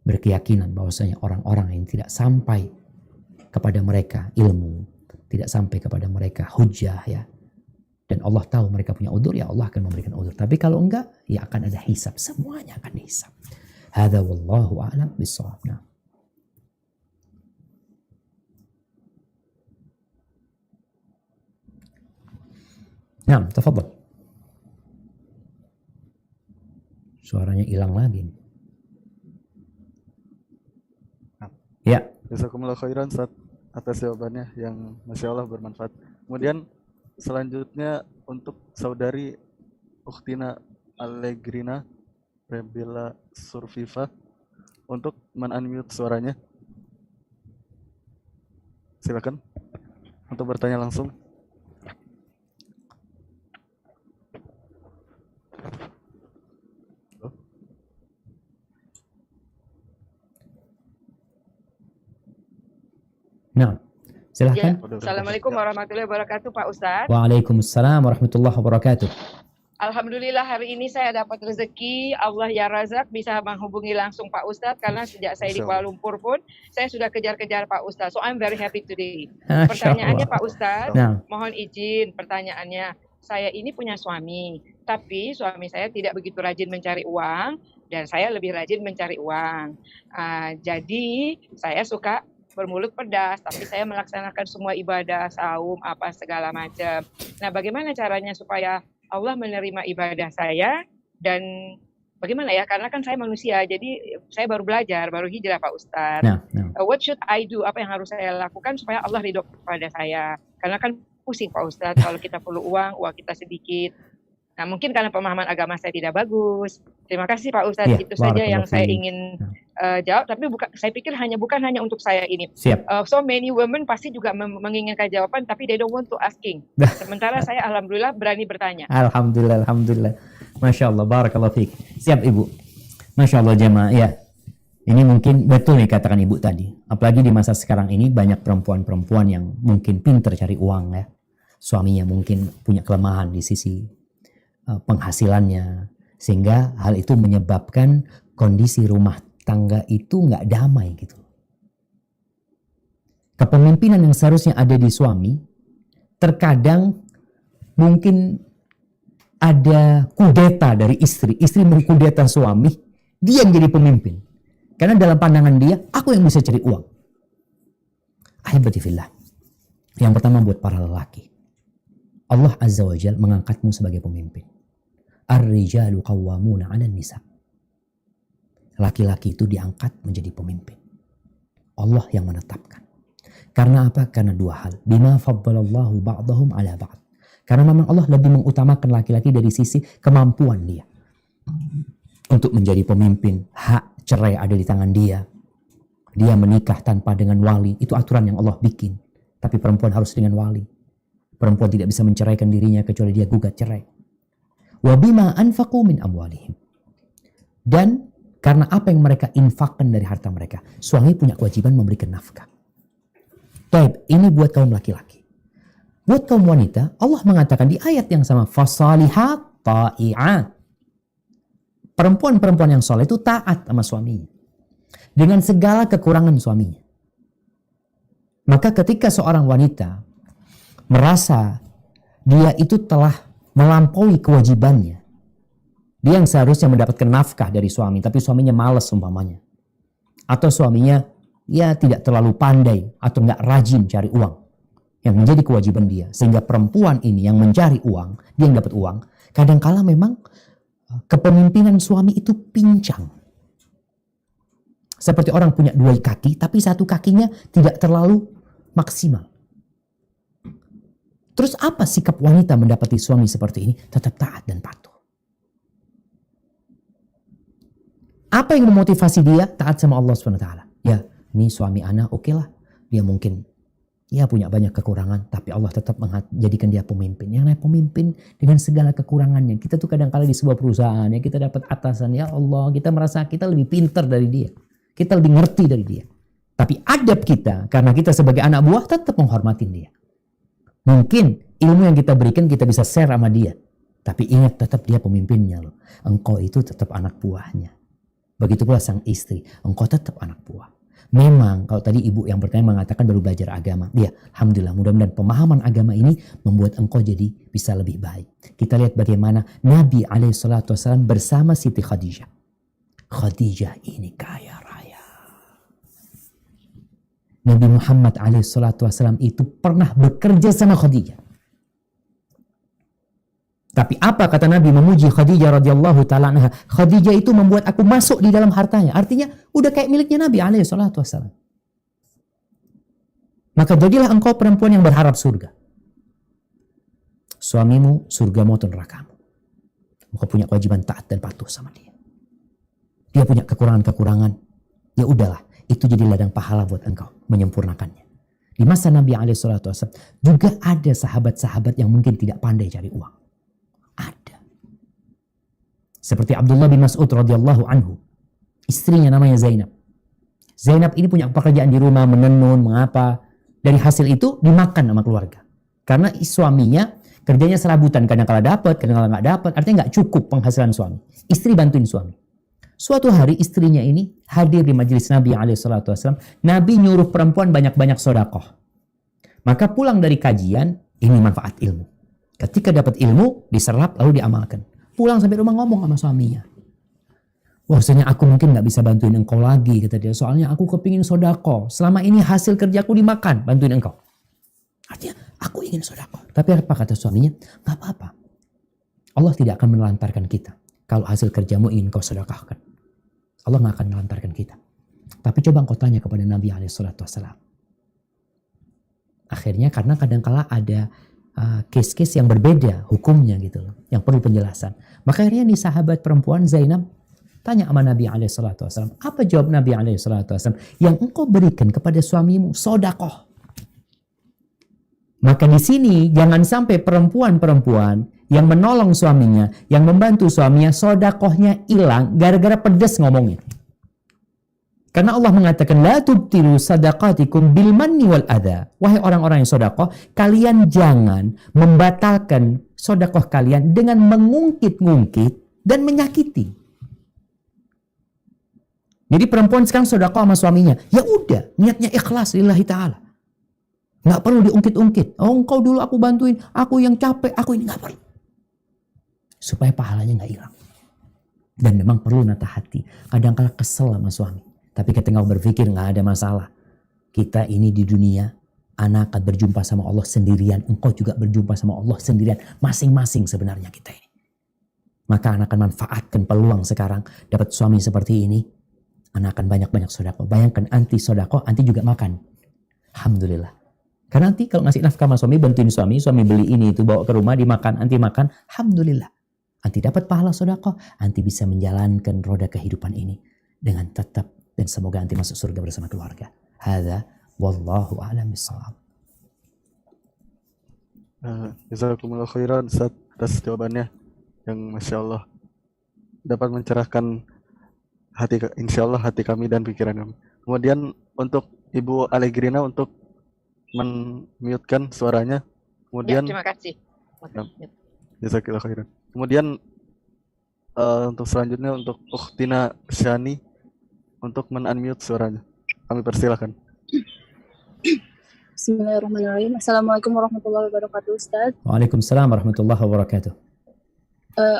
berkeyakinan bahwasanya orang-orang yang tidak sampai kepada mereka ilmu, tidak sampai kepada mereka hujjah ya, dan Allah tahu mereka punya uzur, ya Allah akan memberikan uzur. Tapi kalau enggak, ya akan ada hisab, semuanya akan dihisab. Hadza wallahu a'lam bishawab. Nah, tafadhal. Suaranya hilang lagi. Ya. Jazakumullah khairan Ustaz atas jawabannya yang Masya Allah bermanfaat. Kemudian selanjutnya untuk saudari Ukhtina Allegrina Rebila Surviva untuk men-unmute suaranya. Silakan untuk bertanya langsung. Nah, silahkan. Ya. Assalamualaikum warahmatullahi wabarakatuh Pak Ustadz. Waalaikumsalam warahmatullahi wabarakatuh. Alhamdulillah hari ini saya dapat rezeki, Allah ya Razak bisa menghubungi langsung Pak Ustadz karena sejak saya di Kuala Lumpur pun saya sudah kejar-kejar Pak Ustadz. So I'm very happy today. Pertanyaannya Pak Ustadz, mohon izin pertanyaannya. Saya ini punya suami, tapi suami saya tidak begitu rajin mencari uang dan saya lebih rajin mencari uang. Jadi saya suka bermulut pedas, tapi saya melaksanakan semua ibadah, saum, apa segala macam. Nah, bagaimana caranya supaya Allah menerima ibadah saya dan bagaimana ya? Karena kan saya manusia, jadi saya baru belajar, baru hijrah Pak Ustadz. What should I do? Apa yang harus saya lakukan supaya Allah ridho kepada saya? Karena kan pusing Pak Ustadz kalau kita perlu uang kita sedikit. Nah, mungkin karena pemahaman agama saya tidak bagus. Terima kasih Pak Ustadz, Ya, itu saja yang saya ingin jawab. Tapi saya pikir bukan hanya untuk saya ini. So many women pasti juga menginginkan jawaban, tapi they don't want to asking. Sementara saya alhamdulillah berani bertanya. Alhamdulillah, alhamdulillah. Masya Allah, barakallah fiik. Siap Ibu. Masya Allah jemaah. Ya, ini mungkin betul nih katakan Ibu tadi. Apalagi di masa sekarang ini banyak perempuan-perempuan yang mungkin pintar cari uang ya. Suaminya mungkin punya kelemahan di sisi penghasilannya, sehingga hal itu menyebabkan kondisi rumah tangga itu nggak damai gitu. Kepemimpinan yang seharusnya ada di suami, terkadang mungkin ada kudeta dari istri mengkudeta suami, dia yang jadi pemimpin. Karena dalam pandangan dia, aku yang bisa cari uang. Ahibati fillah. Yang pertama buat para lelaki. Allah Azza wa Jalla mengangkatmu sebagai pemimpin. Ar-rijalu qawwamuna 'alan nisa. Laki-laki itu diangkat menjadi pemimpin. Allah yang menetapkan. Karena apa? Karena dua hal. Bima faddalallahu ba'dahum 'ala ba'd. Karena memang Allah lebih mengutamakan laki-laki dari sisi kemampuan dia untuk menjadi pemimpin. Hak cerai ada di tangan dia. Dia menikah tanpa dengan wali, itu aturan yang Allah bikin. Tapi perempuan harus dengan wali. Perempuan tidak bisa menceraikan dirinya kecuali dia gugat cerai. Wa bima anfaqu min amwalihim. Dan karena apa yang mereka infakkan dari harta mereka. Suami punya kewajiban memberikan nafkah. Baik, ini buat kaum laki-laki. Buat kaum wanita, Allah mengatakan di ayat yang sama, fasalihat ta'i'at. Perempuan-perempuan yang soleh itu taat sama suaminya. Dengan segala kekurangan suaminya. Maka ketika seorang wanita merasa dia itu telah melampaui kewajibannya, dia yang seharusnya mendapatkan nafkah dari suami, tapi suaminya malas umpamanya. Atau suaminya ya tidak terlalu pandai atau nggak rajin cari uang. Yang menjadi kewajiban dia. Sehingga perempuan ini yang mencari uang, dia yang dapat uang, kadangkala memang kepemimpinan suami itu pincang. Seperti orang punya dua kaki, tapi satu kakinya tidak terlalu maksimal. Terus apa sikap wanita mendapati suami seperti ini? Tetap taat dan patuh. Apa yang memotivasi dia? Taat sama Allah SWT. Ya, ini suami anak oke lah. Dia mungkin Dia punya banyak kekurangan, tapi Allah tetap menjadikan dia pemimpin. Yang namanya pemimpin dengan segala kekurangannya. Kita tuh kadang-kala di sebuah perusahaan, ya kita dapat atasan, ya Allah, kita merasa kita lebih pintar dari dia. Kita lebih ngerti dari dia. Tapi adab kita, karena kita sebagai anak buah tetap menghormatin dia. Mungkin ilmu yang kita berikan kita bisa share sama dia. Tapi ingat, tetap dia pemimpinnya loh. Engkau itu tetap anak buahnya. Begitu pula sang istri, engkau tetap anak buah. Memang kalau tadi ibu yang bertanya mengatakan baru belajar agama. Ya, alhamdulillah, mudah-mudahan pemahaman agama ini membuat engkau jadi bisa lebih baik. Kita lihat bagaimana Nabi SAW bersama Siti Khadijah. Khadijah ini kaya raya. Nabi Muhammad SAW itu pernah bekerja sama Khadijah. Tapi apa kata Nabi memuji Khadijah radhiyallahu taala anha? Khadijah itu membuat aku masuk di dalam hartanya. Artinya udah kayak miliknya Nabi SAW. Maka jadilah engkau perempuan yang berharap surga. Suamimu surga maupun nerakamu. Engkau punya kewajiban taat dan patuh sama dia. Dia punya kekurangan-kekurangan. Ya udahlah, itu jadi ladang pahala buat engkau menyempurnakannya. Di masa Nabi SAW juga ada sahabat-sahabat yang mungkin tidak pandai cari uang. Ada. Seperti Abdullah bin Mas'ud radhiyallahu anhu. Istrinya namanya Zainab. Zainab ini punya pekerjaan di rumah, menenun, mengapa. Dari hasil itu dimakan sama keluarga. Karena suaminya kerjanya serabutan. Kadang-kala dapat, kadang-kala nggak dapat. Artinya nggak cukup penghasilan suami. Istri bantuin suami. Suatu hari istrinya ini hadir di majelis Nabi SAW. Nabi nyuruh perempuan banyak-banyak sodakoh. Maka pulang dari kajian, ini manfaat ilmu. Ketika dapat ilmu, diserap lalu diamalkan. Pulang sampai rumah ngomong sama suaminya. Bahwasanya aku mungkin gak bisa bantuin engkau lagi, kata dia. Soalnya aku kepingin sodako. Selama ini hasil kerjaku dimakan, bantuin engkau. Artinya, aku ingin sodako. Tapi apa kata suaminya? Gak apa-apa. Allah tidak akan menelantarkan kita. Kalau hasil kerjamu ingin kau sedekahkan. Allah gak akan menelantarkan kita. Tapi coba engkau tanya kepada Nabi SAW. Akhirnya karena kadangkala ada case-case yang berbeda hukumnya gitu loh, yang perlu penjelasan. Maka akhirnya nih sahabat perempuan Zainab tanya sama Nabi SAW. Apa jawab Nabi SAW? Yang engkau berikan kepada suamimu sodakoh. Maka di sini jangan sampai perempuan-perempuan yang menolong suaminya, yang membantu suaminya, sodakohnya hilang gara-gara pedes ngomongnya. Karena Allah mengatakan, la tubtilu sadaqatikum bil manni wal adha. Wahai orang-orang yang sodakoh, kalian jangan membatalkan sodakoh kalian dengan mengungkit-ngungkit dan menyakiti. Jadi perempuan sekarang sodakoh sama suaminya. Ya udah, niatnya ikhlas lillahi ta'ala. Nggak perlu diungkit-ungkit. Oh, engkau dulu aku bantuin, aku yang capek, aku ini nggak perlu. Supaya pahalanya nggak hilang. Dan memang perlu nata hati. Kadang-kala kesel sama suami. Tapi ketika berpikir nggak ada masalah. Kita ini di dunia, anak akan berjumpa sama Allah sendirian. Engkau juga berjumpa sama Allah sendirian. Masing-masing sebenarnya kita ini. Maka anak akan manfaatkan peluang sekarang. Dapat suami seperti ini. Anak akan banyak-banyak sodako. Bayangkan anti sodako, anti juga makan. Alhamdulillah. Karena nanti kalau ngasih nafkah sama suami, bantuin suami beli ini itu bawa ke rumah, dimakan, anti makan. Alhamdulillah. Anti dapat pahala sodako. Anti bisa menjalankan roda kehidupan ini. Dengan tetap. Dan semoga nanti masuk surga bersama keluarga. Hadza wallahu a'lam bishawab. Jazakumullah khairan Ustaz atas jawabannya yang Masya Allah dapat mencerahkan hati, insya Allah hati kami dan pikiran kami. Kemudian untuk Ibu Allegrina untuk men-mute-kan suaranya. Kemudian terima kasih. Jazakallah khairan. Kemudian untuk selanjutnya untuk Ukhtina Syani untuk men-unmute suaranya. Kami persilakan. Bismillahirrahmanirrahim. Assalamualaikum warahmatullahi wabarakatuh, Ustaz. Waalaikumsalam warahmatullahi wabarakatuh.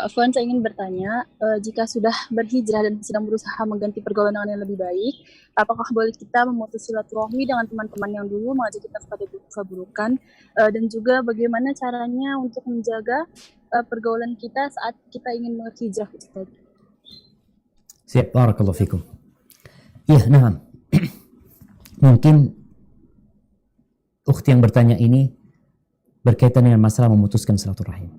Afwan, saya ingin bertanya, jika sudah berhijrah dan sedang berusaha mengganti pergaulan dengan yang lebih baik, apakah boleh kita memutus silaturahmi dengan teman-teman yang dulu mengajak kita kepada keburukan, dan juga bagaimana caranya untuk menjaga pergaulan kita saat kita ingin berhijrah, Ustaz? Siap, barakallahu fikum. Ya, nah. Mungkin ukhti yang bertanya ini berkaitan dengan masalah memutuskan silaturahim.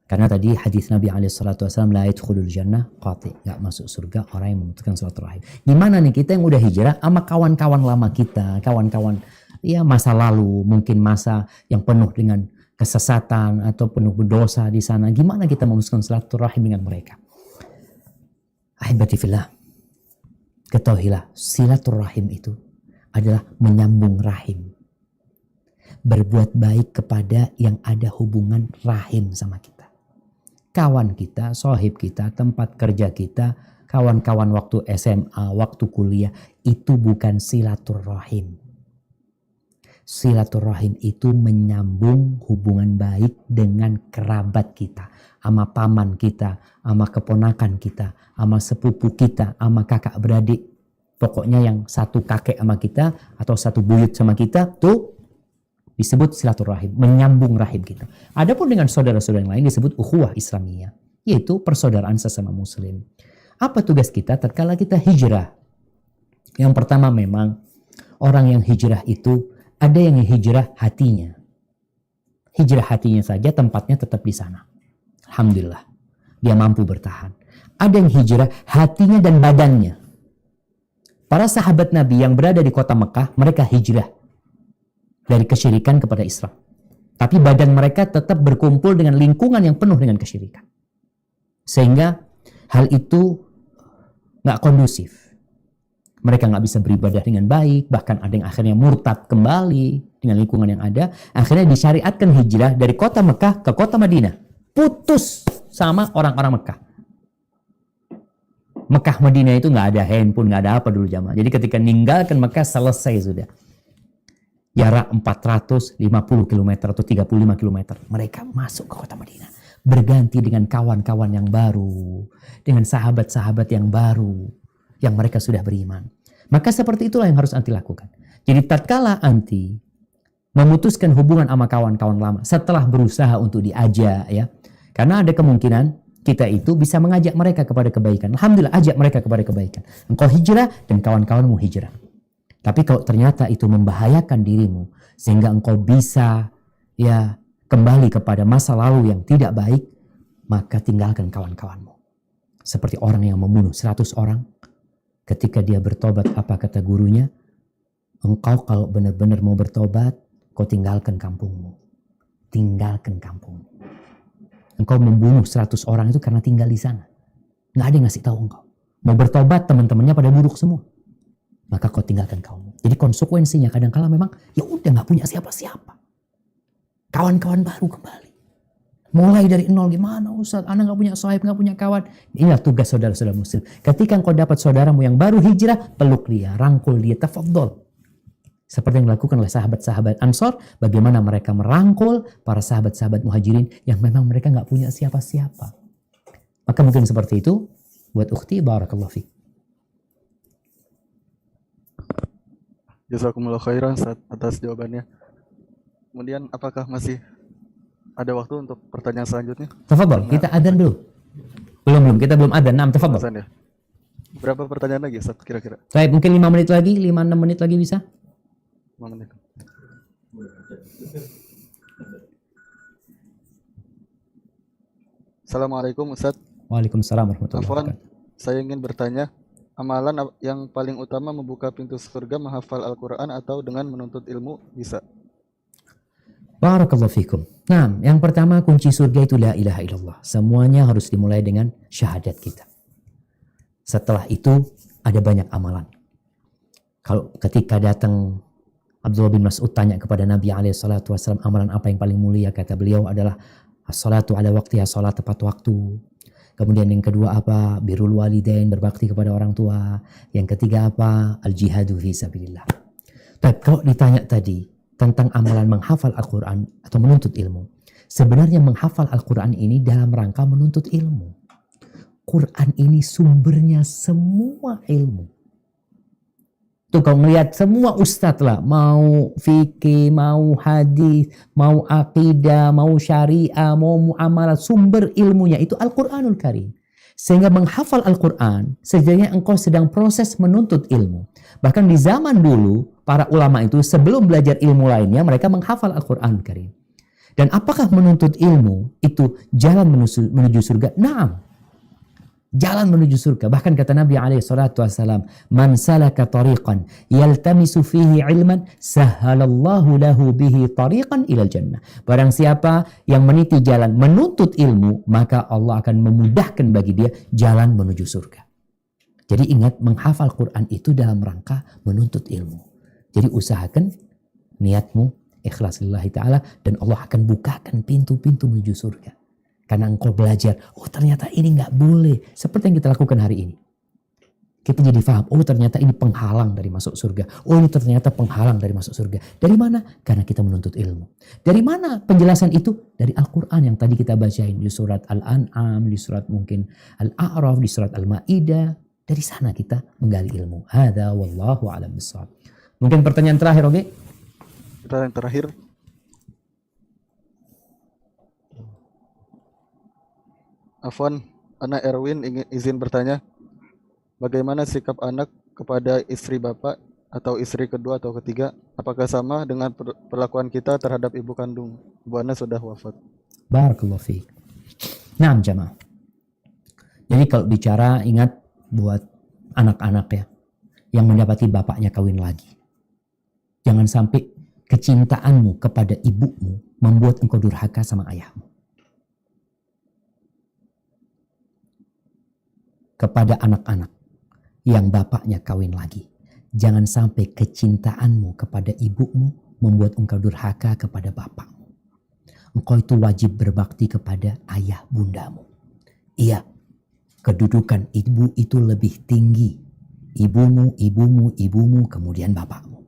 Karena tadi hadis Nabi SAW, la yadkhulul jannah qati, enggak masuk surga orang yang memutuskan silaturahim. Gimana nih kita yang udah hijrah sama kawan-kawan lama kita, kawan-kawan ya masa lalu, mungkin masa yang penuh dengan kesesatan atau penuh berdosa di sana. Gimana kita memutuskan silaturahim dengan mereka? Ahibati fillah, ketahuilah silaturahim itu adalah menyambung rahim. Berbuat baik kepada yang ada hubungan rahim sama kita. Kawan kita, sohib kita, tempat kerja kita, kawan-kawan waktu SMA, waktu kuliah, itu bukan silaturahim. Silaturahim itu menyambung hubungan baik dengan kerabat kita, sama paman kita, sama keponakan kita, sama sepupu kita, sama kakak beradik. Pokoknya yang satu kakek sama kita atau satu buyut sama kita, tuh disebut silaturahim, menyambung rahim kita. Adapun dengan saudara-saudara yang lain disebut ukhuwah Islamiyah, yaitu persaudaraan sesama muslim. Apa tugas kita tatkala kita hijrah? Yang pertama memang orang yang hijrah itu ada yang hijrah hatinya. Hijrah hatinya saja tempatnya tetap di sana. Alhamdulillah. Dia mampu bertahan. Ada yang hijrah hatinya dan badannya. Para sahabat Nabi yang berada di kota Mekah, mereka hijrah dari kesyirikan kepada Islam. Tapi badan mereka tetap berkumpul dengan lingkungan yang penuh dengan kesyirikan. Sehingga hal itu nggak kondusif. Mereka nggak bisa beribadah dengan baik, bahkan ada yang akhirnya murtad kembali dengan lingkungan yang ada. Akhirnya disyariatkan hijrah dari kota Mekah ke kota Madinah. Putus sama orang-orang Mekah. Mekah Madinah itu nggak ada handphone, nggak ada apa dulu jamaah. Jadi ketika meninggalkan Mekah selesai sudah. Jarak 450 km atau 35 km. Mereka masuk ke kota Madinah. Berganti dengan kawan-kawan yang baru. Dengan sahabat-sahabat yang baru. Yang mereka sudah beriman. Maka seperti itulah yang harus anti lakukan. Jadi tatkala anti memutuskan hubungan sama kawan-kawan lama. Setelah berusaha untuk diajak ya. Karena ada kemungkinan kita itu bisa mengajak mereka kepada kebaikan. Alhamdulillah ajak mereka kepada kebaikan. Engkau hijrah dan kawan-kawanmu hijrah. Tapi kalau ternyata itu membahayakan dirimu sehingga engkau bisa ya kembali kepada masa lalu yang tidak baik, maka tinggalkan kawan-kawanmu. Seperti orang yang membunuh 100 orang, ketika dia bertobat apa kata gurunya? Engkau kalau benar-benar mau bertobat, kau tinggalkan kampungmu. Tinggalkan kampungmu. Engkau membunuh 100 orang itu karena tinggal di sana. Nggak ada yang ngasih tahu engkau. Mau bertobat teman-temannya pada buruk semua. Maka kau tinggalkan kaummu. Jadi konsekuensinya kadang-kala memang ya udah nggak punya siapa-siapa. Kawan-kawan baru kembali. Mulai dari nol gimana Ustaz? Anda nggak punya sahib, nggak punya kawan. Inilah tugas saudara-saudara muslim. Ketika engkau dapat saudaramu yang baru hijrah, peluk dia, rangkul dia, tafadhol. Seperti yang dilakukan oleh sahabat-sahabat Ansor, bagaimana mereka merangkul para sahabat-sahabat muhajirin yang memang mereka nggak punya siapa-siapa. Maka mungkin seperti itu buat ukhti, barakallahu fiik. Jazakumullah khairan atas jawabannya. Kemudian apakah masih ada waktu untuk pertanyaan selanjutnya? Tafadhol, kita adzan dulu. Belum, kita belum adzan. Nah, tafadhol. Ya. Berapa pertanyaan lagi Ustaz kira-kira? Baik, mungkin 5 menit lagi, 5-6 menit lagi bisa? 5 menit. Assalamualaikum Ustaz. Waalaikumsalam warahmatullahi Afwan, wabarakatuh. saya ingin bertanya, amalan yang paling utama membuka pintu surga menghafal Al-Quran atau dengan menuntut ilmu bisa? Barakallahu fikum. Nah, yang pertama kunci surga itu la ilaha illallah. Semuanya harus dimulai dengan syahadat kita. Setelah itu ada banyak amalan. Kalau ketika datang Abdullah bin Mas'ud tanya kepada Nabi SAW, amalan apa yang paling mulia? Kata beliau adalah as-salatu ala waqtiha, salat tepat waktu. Kemudian yang kedua apa? Birrul walidain, berbakti kepada orang tua. Yang ketiga apa? Al-jihadu fi sabilillah. Tapi kalau ditanya tadi tentang amalan menghafal Al-Quran atau menuntut ilmu. Sebenarnya menghafal Al-Quran ini dalam rangka menuntut ilmu. Quran ini sumbernya semua ilmu. Tuh kalau melihat semua ustadz lah, mau fikih, mau hadis, mau akidah, mau syariah, mau muamalah, sumber ilmunya itu Al-Quranul Karim. Sehingga menghafal Al-Quran, sejatinya engkau sedang proses menuntut ilmu. Bahkan di zaman dulu, para ulama itu sebelum belajar ilmu lainnya, mereka menghafal Al-Quranul Karim. Dan apakah menuntut ilmu itu jalan menuju surga? Naam. Jalan menuju surga. Bahkan kata Nabi SAW, "Man salaka tariqan yaltamisu fihi ilman, sahhalallahu lahu bihi tariqan ilal jannah." Barang siapa yang meniti jalan menuntut ilmu, maka Allah akan memudahkan bagi dia jalan menuju surga. Jadi ingat, menghafal Quran itu dalam rangka menuntut ilmu. Jadi usahakan niatmu ikhlas lillahi ta'ala, dan Allah akan bukakan pintu-pintu menuju surga. Karena engkau belajar, oh ternyata ini nggak boleh. Seperti yang kita lakukan hari ini. Kita jadi paham, oh ternyata ini penghalang dari masuk surga. Oh ini ternyata penghalang dari masuk surga. Dari mana? Karena kita menuntut ilmu. Dari mana penjelasan itu? Dari Al-Quran yang tadi kita bacain. Di surat Al-An'am, di surat mungkin Al-A'raf, di surat Al-Ma'idah. Dari sana kita menggali ilmu. Hadza wallahu a'lam bishawab. Mungkin pertanyaan terakhir, oke? Kita yang terakhir. Afwan, anak Erwin izin bertanya, bagaimana sikap anak kepada istri bapak atau istri kedua atau ketiga? Apakah sama dengan perlakuan kita terhadap ibu kandung? Ibu Ana sudah wafat. Barakallahu fiik. Naam jamaah. Jadi kalau bicara, ingat buat anak-anak ya, yang mendapati bapaknya kawin lagi. Jangan sampai kecintaanmu kepada ibumu membuat engkau durhaka sama ayahmu. Kepada anak-anak yang bapaknya kawin lagi, jangan sampai kecintaanmu kepada ibumu membuat engkau durhaka kepada bapakmu. Engkau itu wajib berbakti kepada ayah bundamu. Iya, kedudukan ibu itu lebih tinggi. Ibumu, kemudian bapakmu.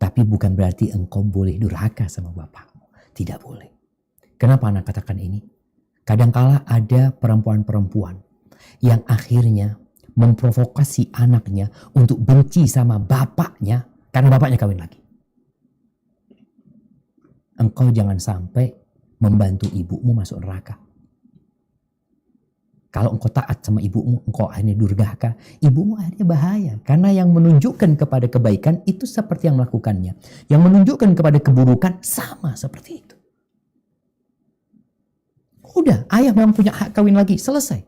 Tapi bukan berarti engkau boleh durhaka sama bapakmu. Tidak boleh. Kenapa anak katakan ini? Kadangkala ada perempuan-perempuan yang akhirnya memprovokasi anaknya untuk benci sama bapaknya karena bapaknya kawin lagi. Engkau jangan sampai membantu ibumu masuk neraka. Kalau engkau taat sama ibumu, engkau akhirnya durhaka, ibumu akhirnya bahaya. Karena yang menunjukkan kepada kebaikan itu seperti yang melakukannya. Yang menunjukkan kepada keburukan sama seperti itu. Udah, ayah memang punya hak kawin lagi, selesai.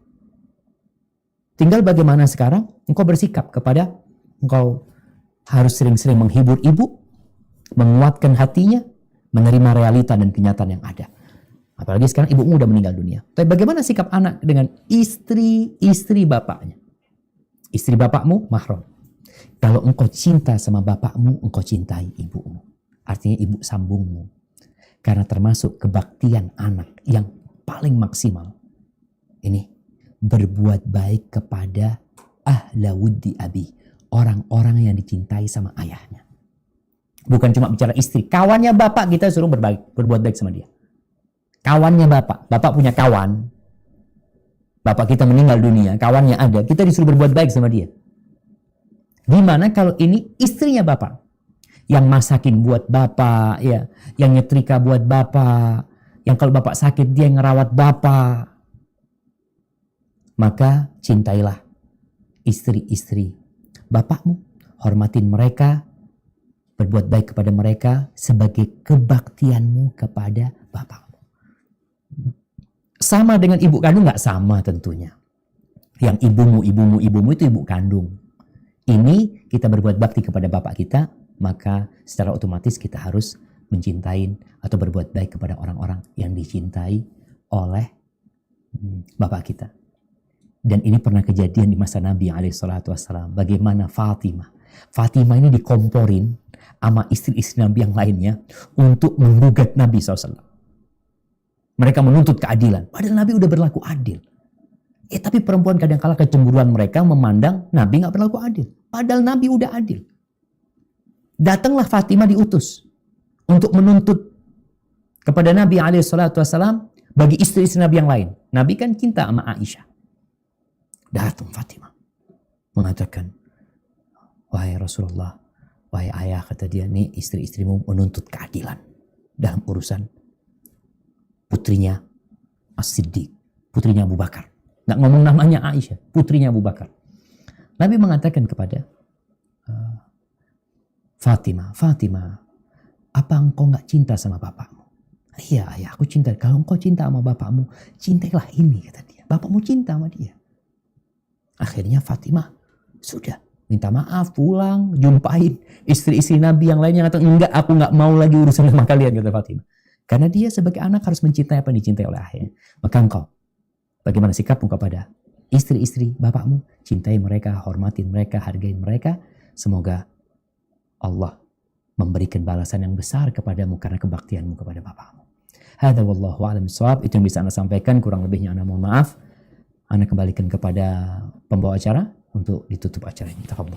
Tinggal bagaimana sekarang engkau bersikap kepada, engkau harus sering-sering menghibur ibu, menguatkan hatinya, menerima realita dan kenyataan yang ada. Apalagi sekarang ibumu udah meninggal dunia. Tapi bagaimana sikap anak dengan istri bapaknya? Istri bapakmu mahram. Kalau engkau cinta sama bapakmu, engkau cintai ibumu. Artinya ibu sambungmu. Karena termasuk kebaktian anak yang paling maksimal. Ini berbuat baik kepada ahla wuddi abi, orang-orang yang dicintai sama ayahnya. Bukan cuma bicara istri, kawannya bapak kita suruh berbuat baik sama dia. Kawannya bapak punya kawan, bapak kita meninggal dunia, kawannya ada, kita disuruh berbuat baik sama dia. Gimana kalau ini istrinya bapak, yang masakin buat bapak, ya, yang nyetrika buat bapak, yang kalau bapak sakit dia yang ngerawat bapak. Maka cintailah istri-istri bapakmu, hormatin mereka, berbuat baik kepada mereka sebagai kebaktianmu kepada bapakmu. Sama dengan ibu kandung nggak sama tentunya. Yang ibumu itu ibu kandung. Ini kita berbuat bakti kepada bapak kita, maka secara otomatis kita harus mencintai atau berbuat baik kepada orang-orang yang dicintai oleh bapak kita. Dan ini pernah kejadian di masa Nabi SAW. Bagaimana Fatimah ini dikomporin sama istri-istri Nabi yang lainnya untuk menggugat Nabi SAW. Mereka menuntut keadilan. Padahal Nabi udah berlaku adil. Tapi perempuan kadang-kala kecemburuan mereka memandang Nabi gak berlaku adil. Padahal Nabi udah adil. Datanglah Fatimah diutus untuk menuntut kepada Nabi SAW bagi istri-istri Nabi yang lain. Nabi kan cinta sama Aisyah. Datang Fatimah mengatakan, wahai Rasulullah, wahai ayah, kata dia, nih istri-istrimu menuntut keadilan dalam urusan putrinya As-Siddiq, putrinya Abu Bakar. Nggak ngomong namanya Aisyah, putrinya Abu Bakar. Nabi mengatakan kepada Fatimah, apa engkau nggak cinta sama bapakmu? Iya ayah, aku cinta. Kalau engkau cinta sama bapakmu, cintailah ini, kata dia. Bapakmu cinta sama dia. Akhirnya Fatimah sudah minta maaf, pulang, jumpain istri-istri Nabi yang lainnya kata, enggak, aku nggak mau lagi urusan sama kalian, kata Fatimah. Karena dia sebagai anak harus mencintai apa yang dicintai oleh ayahnya. Maka engkau, bagaimana sikapmu kepada istri-istri bapakmu? Cintai mereka, hormatin mereka, hargai mereka. Semoga Allah memberikan balasan yang besar kepadamu karena kebaktianmu kepada bapakmu. Hadza wallahu a'lam bishawab. Itu yang bisa Anda sampaikan, kurang lebihnya Anda mohon maaf. Anda kembalikan kepada pembawa acara untuk ditutup acara ini. Tafadhol.